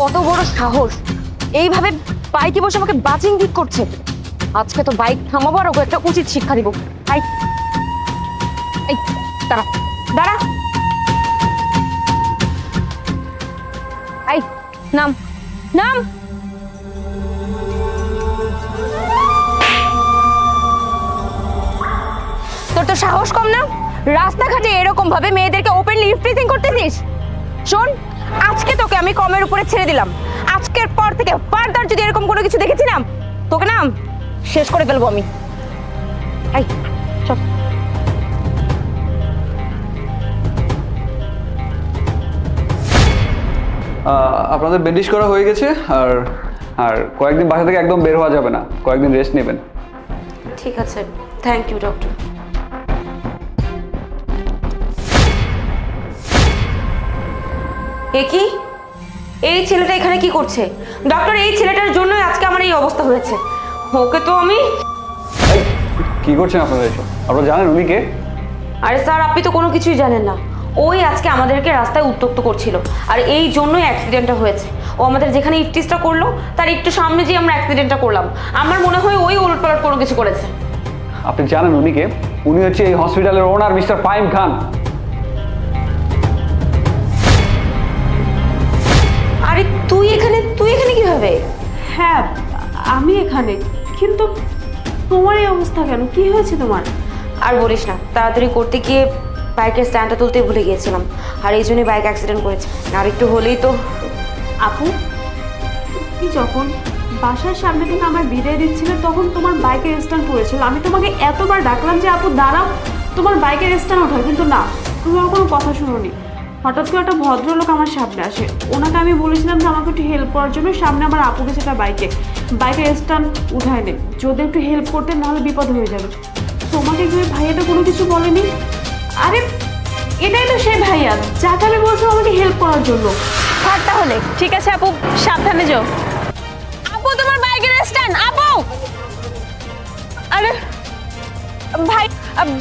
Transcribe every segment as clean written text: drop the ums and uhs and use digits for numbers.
কত বড় সাহস! এইভাবে বাইকে বসে আমাকে বাজিং ঠিক করছে। আজকে তো বাইক থামাবো আর ওকে একটা উচিত শিক্ষা দিব। এই এই দাঁড়া দাঁড়া, এই নাম নাম। তোর তো সাহস কম না? রাস্তাঘাটে এরকম ভাবে মেয়েদেরকে ওপেনলি ইফটিজিং করতেছিস? শোন, আজকে তোকে আমি কমের উপরে ছেড়ে দিলাম। আজকের পর থেকে ফার্দার যদি এরকম কোনো কিছু দেখেছি না, তোকে না শেষ করে ফেলবো আমি। এই চল। আপনাদের ব্যান্ডেজ করা হয়ে গেছে, আর আর কয়েকদিন বাসা থেকে একদম বের হওয়া যাবে না, কয়েকদিন রেস্ট নেবেন। ঠিক আছে, থ্যাংক ইউ ডক্টর। এ কি? এই ছেলেটা এখানে কি করছে? ডক্টর, এই ছেলেটার জন্যই আজকে আমার এই অবস্থা হয়েছে। ওকে তো আমি... এই, কি করছেন আপনারা এসব? আপনারা জানেন উনি কে? আরে স্যার, আপনি তো কোনো কিছুই জানেন না। ওই আজকে আমাদেরকে রাস্তায় উত্ত্যক্ত করছিল, আর এই জন্যই অ্যাক্সিডেন্টটা হয়েছে। ও আমাদের যেখানে ইফটিজটা করলো তার একটু সামনে যেয়ে আমরা অ্যাক্সিডেন্টটা করলাম। আমার মনে হয় ওই উলটপালট কোনো কিছু করেছে। আপনি জানেন উনি কে? উনি হচ্ছে এই হসপিটালের ওনার মিস্টার ফাহিম খান। আরে তুই এখানে কিভাবে? হ্যাঁ, আমি এখানে, কিন্তু তোমার এই অবস্থা কেন? কি হয়েছে তোমার? আর বলিস না, তাড়াতাড়ি করতে গিয়ে বাইকের স্ট্যান্ডটা তুলতেই ভুলে গিয়েছিলাম, আর এই জন্যই বাইক অ্যাক্সিডেন্ট করেছে। আর একটু হলেই তো... আপু, তুমি যখন বাসার সামনে থেকে আমার বিদায় দিচ্ছিলে তখন তোমার বাইকের স্ট্যান্ড পড়েছিল। আমি তোমাকে এতবার ডাকলাম যে আপু দাঁড়াও, তোমার বাইকের স্ট্যান্ড ওঠাও, কিন্তু না, তুমি আমার কোনো কথা শুনোনি। হঠাৎ করে একটা ভদ্রলোক আমার সামনে আসে, ওনাকে আমি বলেছিলাম যে আমাকে একটু হেল্প করার জন্য। সামনে আমার আপুকে সেটা বাইকের স্ট্যান্ড উঠায় নেই, যদি একটু হেল্প করতে নাহলে বিপদ হয়ে যাবে। তোমাকে কি ওই ভাইয়াটা কোনো কিছু বলেনি? আরে এটাই তো সেই ভাইয়া যাকে আমি বলছিলাম আমাকে হেল্প করার জন্য। থাক তাহলে, ঠিক আছে আপু, সাবধানে যাও। আপু, তোমার বাইকের স্ট্যান্ড। আপু! আরে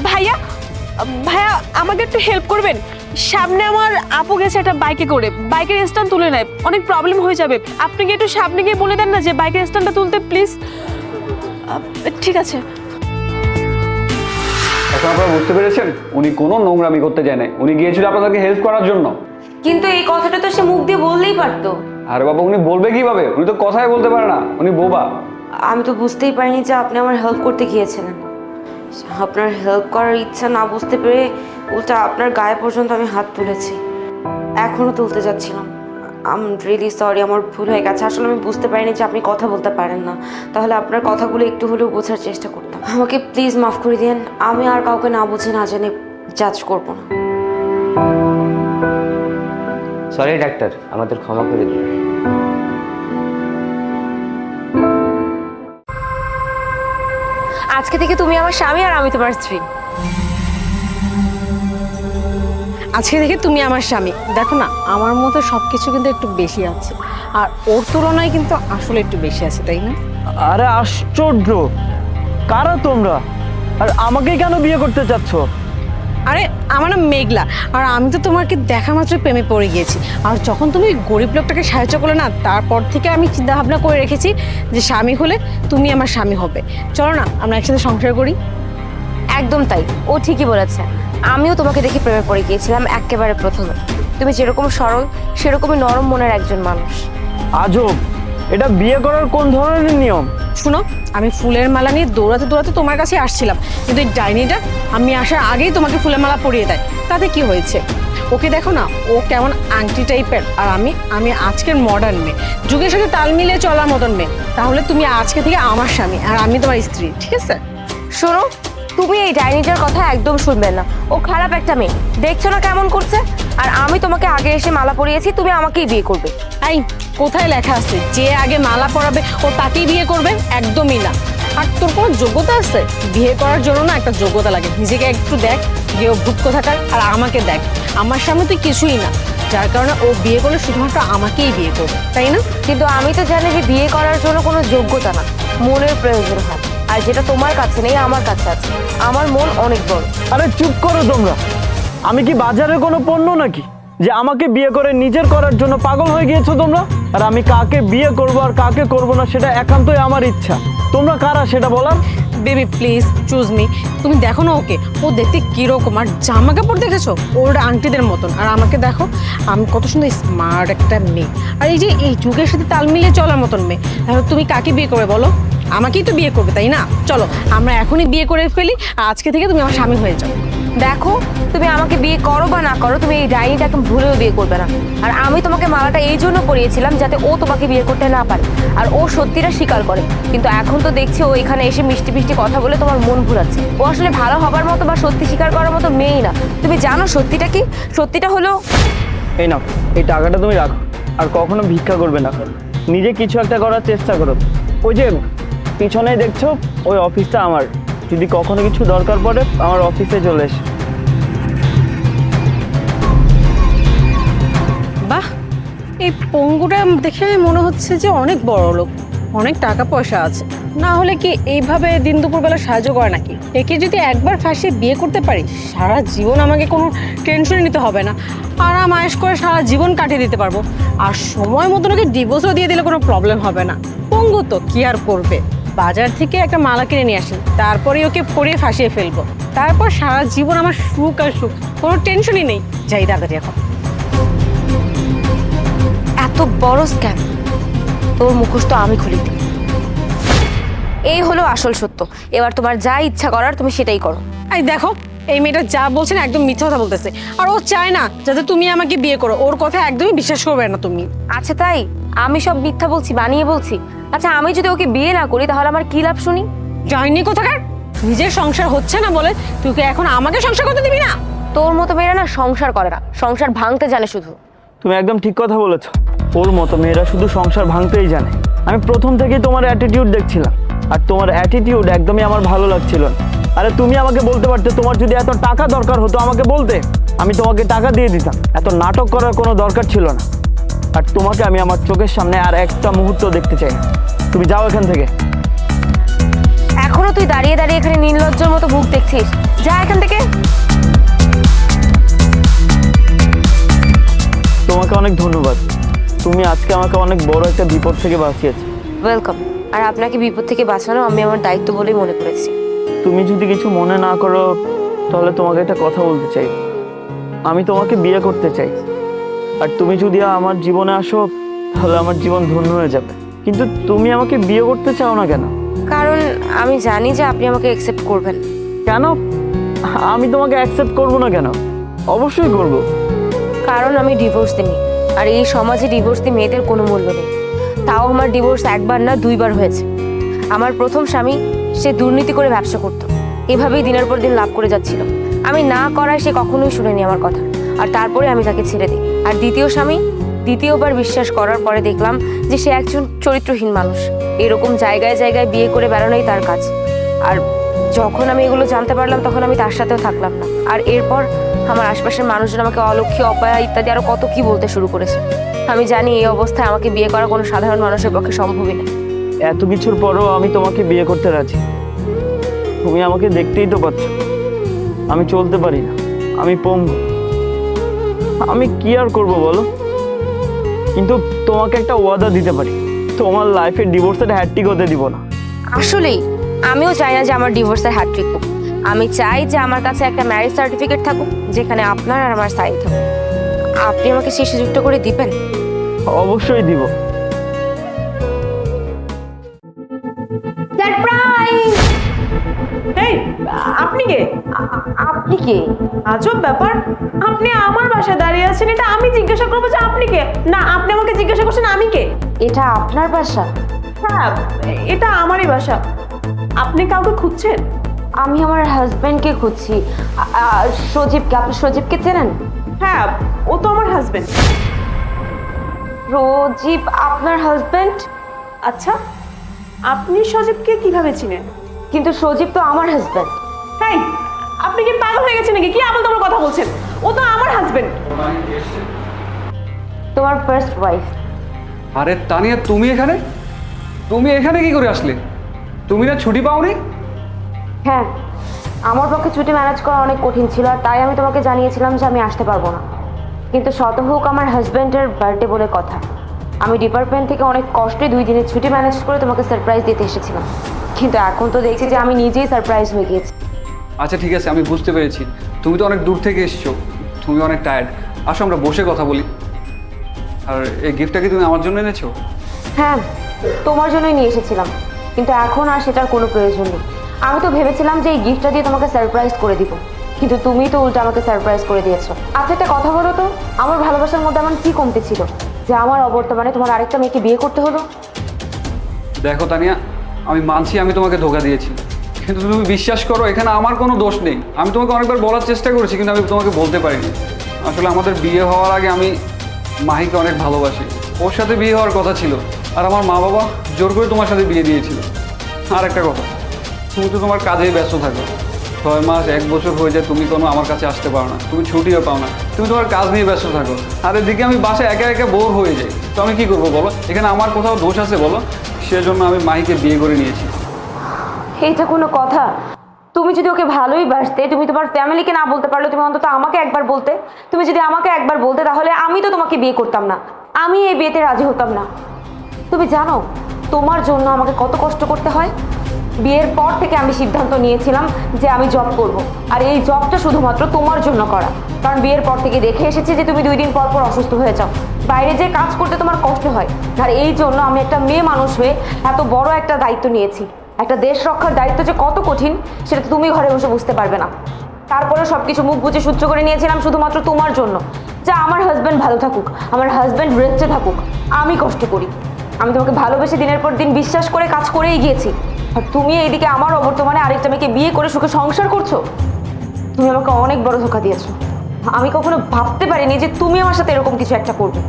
ভাইয়া ভাইয়া আমাকে একটু হেল্প করবেন? সামনে আমার আপু গেছে একটা বাইকে করে, বাইকের স্ট্যান্ড তুলে নেয়, অনেক প্রবলেম হয়ে যাবে। আপনি কি একটু সামনে গিয়ে বলে দেন না যে বাইকের স্ট্যান্ডটা তুলতে প্লিজ? ঠিক আছে। এখন আপনারা বুঝতে পেরেছেন উনি কোনো নোংরামি করতে যায় নাই, উনি গিয়েছিল আপনাদেরকে হেল্প করার জন্য। কিন্তু এই কথাটা তো সে মুখ দিয়ে বললেই পারতো। আরে বাবা, উনি বলবে কিভাবে? উনি তো কথাই বলতে পারে না, উনি বোবা। আমি তো বুঝতেই পারিনি যে আপনি আমার হেল্প করতে গিয়েছিলেন। আপনার হেল্প করার ইচ্ছা না বুঝতে পেরে উল্টা আপনার গায়ে পর্যন্ত আমি হাত তুলেছি, এখনো তুলতে যাচ্ছিলাম। আই এম রিয়েলি সরি, আমার ভুল হয়ে গেছে। আসলে আমি বুঝতে পারিনি যে আপনি কথা বলতে পারেন না, তাহলে আপনার কথাগুলো একটু হলেও বোঝার চেষ্টা করতাম। আমাকে প্লিজ মাফ করে দিন, আমি আর কাউকে না বুঝে না জেনে জাজ করবো না। সরি ডাক্তার, আমাদের ক্ষমা করে দিন। আজকে থেকে তুমি আমার স্বামী আর আমি তোমার স্ত্রী। আজকে থেকে তুমি আমার স্বামী। দেখো না, আমার মতো সব কিছু কিন্তু একটু বেশি আছে, আর ওর তুলনায় কিন্তু আসলে একটু বেশি আছে, তাই না? আরে আশ্চর্য, কারা তোমরা? আর আমাকে কেন বিয়ে করতে চাচ্ছ? আরে আমার নাম মেঘলা, আর আমি তো তোমাকে দেখা মাত্র প্রেমে পড়ে গিয়েছি। আর যখন তুমি গরিব লোকটাকে সাহায্য করলে না, তারপর থেকে আমি চিন্তা ভাবনা করে রেখেছি যে স্বামী হলে তুমি আমার স্বামী হবে। চলো না আমরা একসাথে সংসার করি। একদম তাই, ও ঠিকই বলেছে। আমিও তোমাকে দেখে প্রেমে পড়ে গিয়েছিলাম একেবারে প্রথমে। তুমি যেরকম সরল, সেরকমই নরম মনের একজন মানুষ। আজব, এটা বিয়ে করার কোন ধরনের নিয়ম? শুনো, আমি ফুলের মালা নিয়ে দৌড়াতে দৌড়াতে তোমার কাছে আসছিলাম, কিন্তু এই ডাইনিটা আমি আসার আগেই তোমাকে ফুলের মালা পরিয়ে দেয়। তাতে কি হয়েছে? ওকে দেখো না, ও কেমন আংটি টাইপের, আর আমি আজকের মডার্ন মেয়ে, যুগের সাথে তাল মিলিয়ে চলার মতন মেয়ে। তাহলে তুমি আজকে থেকে আমার স্বামী আর আমি তোমার স্ত্রী, ঠিক আছে? শোনো, তুমি এই ডাইনিটার কথা একদম শুনবে না। ও খারাপ একটা মেয়ে, দেখছো না কেমন করছে। আর আমি তোমাকে আগে এসে মালা পরিয়েছি, তুমি আমাকেই বিয়ে করবে। এই কোথায় লেখা আছে যে আগে মালা পরাবে ও তাকেই বিয়ে করবে? একদমই না। আর তোর কোনো যোগ্যতা আছে? বিয়ে করার জন্য না একটা যোগ্যতা লাগে। নিজেকে একটু দেখ, গিয়ে ভূত কোথাকার, আর আমাকে দেখ, আমার সামনে তুই কিছুই না, যার কারণে ও বিয়ে করলে শুধুমাত্র আমাকেই বিয়ে করবে, তাই না? কিন্তু আমি তো জানি যে বিয়ে করার জন্য কোনো যোগ্যতা না, মনের প্রয়োজন হয়। আর যেটা তোমার কাছে নেই, আমার কাছে আছে। আমার মন অনেক বড়। আরে চুপ করো তোমরা, আমি কি বাজারে কোনো পণ্য নাকি যে আমাকে বিয়ে করে নিজের করার জন্য পাগল হয়ে গিয়েছো তোমরা? আর আমি কাকে বিয়ে করব আর কাকে করব না সেটা একান্তই আমার ইচ্ছা। তোমরা কারা সেটা বলার? Baby please choose me. তুমি দেখো না ওকে, ও দেখতে কিরকম, আর জামা কাপড় দেখেছো ওর আংটিদের মতন, আর আমাকে দেখো আমি কত সুন্দর স্মার্ট একটা মেয়ে, আর এই যে এই যুগের সাথে তাল মিলিয়ে চলার মতন মেয়ে। তাহলে তুমি কাকে বিয়ে করবে বলো? আমাকেই তো বিয়ে করবে, তাই না? চলো আমরা এখনই বিয়ে করে ফেলি, আর আজকে থেকে তুমি আমার স্বামী হয়ে যাও। দেখো, তুমি আমাকে বিয়ে করো বা না করো, তুমি এই ডাইনিটাকে ভুলেও বিয়ে করবে না। আর আমি তোমাকে মালাটা এই জন্য পরিয়েছিলাম যাতে ও তোমাকে বিয়ে করতে না পারে, আর ও সত্যিটা স্বীকার করে। কিন্তু এখন তো দেখছি ও এখানে এসে মিষ্টি মিষ্টি কথা বলে তোমার মন ভুলাচ্ছে। ও আসলে ভালো হবার মতো বা সত্যি স্বীকার করার মতো মেয়েই না। তুমি জানো সত্যিটা কি? সত্যিটা হলো এই নাও, এই টাকাটা তুমি রাখো, আর কখনো ভিক্ষা করবে না। নিজে কিছু একটা করার চেষ্টা করো। ওই যে পিছনেই দেখছো, ওই অফিসটা আমার। যদি কখনো কিছু দরকার পড়ে আমার অফিসে চলে এসে। বাহ, এই পঙ্গুটা দেখে মনে হচ্ছে যে অনেক বড় লোক, অনেক টাকা পয়সা আছে। না হলে কি এইভাবে দিন দুপুরবেলা সাহায্য করে নাকি? একে যদি একবার ফাঁসিয়ে বিয়ে করতে পারি, সারা জীবন আমাকে কোনো টেনশন নিতে হবে না, আরাম আয়েশ করে সারা জীবন কাটিয়ে দিতে পারবো। আর সময় মতন ওকে ডিভোর্সও দিয়ে দিলে কোনো প্রবলেম হবে না। পঙ্গু তো কি আর করবে, বাজার থেকে একটা মালা কিনে নিয়ে আসি, তারপরে ওকে পরিয়ে ফাঁসিয়ে ফেলবো। তারপর সারা জীবন আমার সুখ আর সুখ, কোনো টেনশনই নেই। যাই তাড়াতাড়ি এখন। এত বড় স্ক্যাম, তোর মুখোশ তো আমি খুলে দিই। এই হলো আসল সত্য। এবার তোমার যা ইচ্ছা করার তুমি সেটাই করো। এই দেখো, এই মেয়েটা যা বলছে না একদম মিথ্যা কথা বলতেছে, আর ও চায় না যাতে তুমি আমাকে বিয়ে করো। ওর কথা একদমই বিশ্বাস করবে না তুমি। আচ্ছা তাই? আমি সব মিথ্যা বলছি, বানিয়ে বলছি? আচ্ছা আমি যদি ওকে বিয়ে না করি তাহলে আমার কি লাভ শুনি? যাইনি কোথাকার, নিজের সংসার হচ্ছে না বলে তুই কি এখন আমাকে সংসার করতে দিবি না? তোর মতো মেয়েরা না সংসার করে না, সংসার ভাঙতে জানে শুধু। তুমি একদম ঠিক কথা বলেছো। ওর মতো মেয়েরা শুধু সংসার ভাঙতেই জানে। আমি প্রথম থেকেই তোমার অ্যাটিটিউড দেখছিলাম, আর তোমার অ্যাটিটিউড একদমই আমার ভালো লাগছিল না। আরে তুমি আমাকে বলতে পারতে, তোমার যদি এত টাকা দরকার হতো আমাকে বলতে, আমি তোমাকে টাকা দিয়ে দিতাম। এত নাটক করার কোনো দরকার ছিল না। আর তোমাকে আমি আমার চোখের সামনে আর একটা মুহূর্ত দেখতে চাই না। তুমি যাও এখান থেকে। এখনো তুই দাঁড়িয়ে দাঁড়িয়ে এখানে নির্লজ্জের মতো মুখ দেখছিস? যা এখান থেকে। তোমাকে অনেক ধন্যবাদ। তুমি আজকে আমাকে অনেক বড় একটা বিপদ থেকে বাঁচিয়েছো। ওয়েলকাম। আর আপনাকে বিপদ থেকে বাঁচানো আমি আমার দায়িত্ব বলেই মনে করেছি। তুমি যদি কিছু মনে না করো তাহলে তোমাকে একটা কথা বলতে চাই। আমি তোমাকে বিয়ে করতে চাই, আর তুমি যদি আমার জীবনে আসো তাহলে আমার জীবন ধন্য হয়ে যাবে। কিন্তু তুমি আমাকে বিয়ে করতে চাও না কেন? কারণ আমি জানি যে আপনি আমাকে অ্যাকসেপ্ট করবেন। কেন? আমি তোমাকে অ্যাকসেপ্ট করব না কেন? অবশ্যই করব। কারণ আমি ডিভোর্স দিইনি, আর এই সমাজে ডিভোর্স দিয়ে মেয়েদের কোনো মূল্য নেই। তাও আমার ডিভোর্স একবার না দুইবার হয়েছে। আমার প্রথম স্বামী, সে দুর্নীতি করে ব্যবসা করতো, এভাবেই দিনের পর দিন লাভ করে যাচ্ছিল। আমি না করায় সে কখনোই শুনেনি আমার কথা, আর তারপরে আমি তাকে ছেড়ে দিই। আর দ্বিতীয় স্বামী, দ্বিতীয়বার বিশ্বাস করার পরে দেখলাম যে সে একজন চরিত্রহীন মানুষ। এরকম জায়গায় জায়গায় বিয়ে করে বেড়ানোই তার কাজ। আর যখন আমি এগুলো জানতে পারলাম তখন আমি তার সাথেও থাকলাম না। আর এরপর আমার আশপাশের মানুষজন আমাকে অলক্ষী, অপায়া ইত্যাদি আরো কত কি বলতে শুরু করেছে। আমি জানি এই অবস্থায় আমাকে বিয়ে করা কোনো সাধারণ মানুষের পক্ষে সম্ভবই না। এত কিছুর পরও আমি তোমাকে বিয়ে করতে রাজি। তুমি আমাকে দেখতেই তো পাচ্ছ, আমি চলতে পারি না, আমি পঙ্গু। আমি কি আর করব বলো? কিন্তু তোমাকে একটা ওয়াদা দিতে পারি, তোমার লাইফে ডিভোর্সের হ্যাট্রিক হতে দিব না। আসলেই আমিও চাই না যে আমার ডিভোর্সের হ্যাট্রিক হোক। আমি চাই যে আমার কাছে একটা ম্যারেজ সার্টিফিকেট থাকুক যেখানে আপনার আর আমার সাইন থাকুক। আপনি আমাকে সেই সুযোগটা করে দিবেন? অবশ্যই দিব। সারপ্রাইজ! এই আপনি কে? আপনি কে? আজব ব্যাপার, আপনি আমার বাসায় দাঁড়িয়ে আছেন, এটা আমি জিজ্ঞাসা করবো যে আপনি কে? না, আপনি আমাকে জিজ্ঞাসা করছেন আমি কে? এটা আপনার বাসা? হ্যাঁ, এটা আমারই বাসা। আপনি কাউকে খুঁজছেন? আমি আমার হাজবেন্ডকে খুঁজছি। সজীবকে। আপনি সজীবকে চেনেন? হ্যাঁ, ও তো আমার হাজবেন্ড। সজীব আপনার হাজবেন্ড? আচ্ছা, আপনি সজীবকে কিভাবে চিনেন? কিন্তু সজীব তো আমার হাজবেন্ড। তাই আপনি কি পাগল হয়ে গেছেন নাকি? কি আবল তাবল কথা বলছেন? ও তো আমার হাজবেন্ড। তোমার ফার্স্ট ওয়াইফ। আরে তানিয়া, তুমি এখানে? তুমি এখানে কি করে আসলে? তুমি না ছুটি পাওনি? হ্যাঁ, আমার পক্ষে ছুটি ম্যানেজ করা অনেক কঠিন ছিল, আর তাই আমি তোমাকে জানিয়েছিলাম যে আমি আসতে পারবো না। কিন্তু শত হোক আমার হাজবেন্ডের বার্থডে বলে কথা, আমি ডিপার্টমেন্ট থেকে অনেক কষ্টে 2 দিনের ছুটি ম্যানেজ করে তোমাকে সারপ্রাইজ দিতে এসেছিলাম, কিন্তু এখন তো দেখছি যে আমি নিজেই সারপ্রাইজ হয়ে গিয়েছি। আচ্ছা ঠিক আছে, আমি বুঝতে পেরেছি তুমি তো অনেক দূর থেকে এসছো, তুমি অনেক টায়ার্ড। আসো আমরা বসে কথা বলি। আর এই গিফটটা কি তুমি আমার জন্য এনেছো? হ্যাঁ, তোমার জন্যই নিয়ে এসেছিলাম, কিন্তু এখন আর সেটার কোনো প্রয়োজন নেই। আমি তো ভেবেছিলাম যে এই গিফটটা দিয়ে তোমাকে সারপ্রাইজ করে দিব, কিন্তু তুমি তো উল্টো আমাকে সারপ্রাইজ করে দিয়েছো। আচ্ছা একটা কথা বলো তো, আমার ভালোবাসার মধ্যে এমন কী কমতি ছিল যে আমার অবর্তমানে তোমার আরেকটা মেয়েকে বিয়ে করতে হলো? দেখো তানিয়া, আমি মানছি আমি তোমাকে ধোকা দিয়েছি, কিন্তু তুমি বিশ্বাস করো এখানে আমার কোনো দোষ নেই। আমি তোমাকে অনেকবার বলার চেষ্টা করেছি, কিন্তু আমি তোমাকে বলতে পারিনি। আসলে আমাদের বিয়ে হওয়ার আগে আমি মাহিকে অনেক ভালোবাসি, ওর সাথে বিয়ে হওয়ার কথা ছিল, আর আমার মা বাবা জোর করে তোমার সাথে বিয়ে দিয়েছিল। আর একটা কথা, তুমি তো তোমার কাজেই ব্যস্ত থাকো, 6 মাস 1 বছর হয়ে যায় তুমি কোনো আমার কাছে আসতে পারো না, তুমি ছুটিও পাও না, তুমি তোমার কাজ নিয়ে ব্যস্ত থাকো। আর এদিকে আমি বাসায় একা একা বোর হয়ে যাই, তো আমি কী করবো বলো? এখানে আমার কোথাও দোষ আছে বলো? সেজন্য আমি মাহিকে বিয়ে করে নিয়েছি। এইটা কোনো কথা? তুমি যদি ওকে ভালোই বাসতে, তুমি তোমার ফ্যামিলিকে না বলতে পারলে তুমি অন্তত আমাকে একবার বলতে। তুমি যদি আমাকে একবার বলতে তাহলে আমি তো তোমাকে বিয়ে করতাম না, আমি এই বিয়েতে রাজি হতাম না। তুমি জানো তোমার জন্য আমাকে কত কষ্ট করতে হয়? বিয়ের পর থেকে আমি সিদ্ধান্ত নিয়েছিলাম যে আমি জব করব, আর এই জবটা শুধুমাত্র তোমার জন্য করা। কারণ বিয়ের পর থেকে দেখে এসেছি যে তুমি 2 দিন পর পর অসুস্থ হয়ে যাও, বাইরে যে কাজ করতে তোমার কষ্ট হয়। আর এই জন্য আমি একটা মেয়ে মানুষ হয়ে এত বড় একটা দায়িত্ব নিয়েছি। একটা দেশ রক্ষার দায়িত্ব যে কত কঠিন সেটা তো তুমি ঘরে বসে বুঝতে পারবে না। তারপরে সব কিছু মুখ বুঝে সহ্য করে নিয়েছিলাম শুধুমাত্র তোমার জন্য, যে আমার হাজব্যান্ড ভালো থাকুক, আমার হাজব্যান্ড রেস্টে থাকুক, আমি কষ্ট করি। আমি তোমাকে ভালোবেসে দিনের পর দিন বিশ্বাস করে কাজ করেই গিয়েছি, আর তুমি এইদিকে আমার অবর্তমানে আরেকটা মেয়েকে বিয়ে করে সুখে সংসার করছো। তুমি আমাকে অনেক বড় ধোঁকা দিয়েছো। আমি কখনো ভাবতে পারিনি যে তুমি আমার সাথে এরকম কিছু একটা করবে।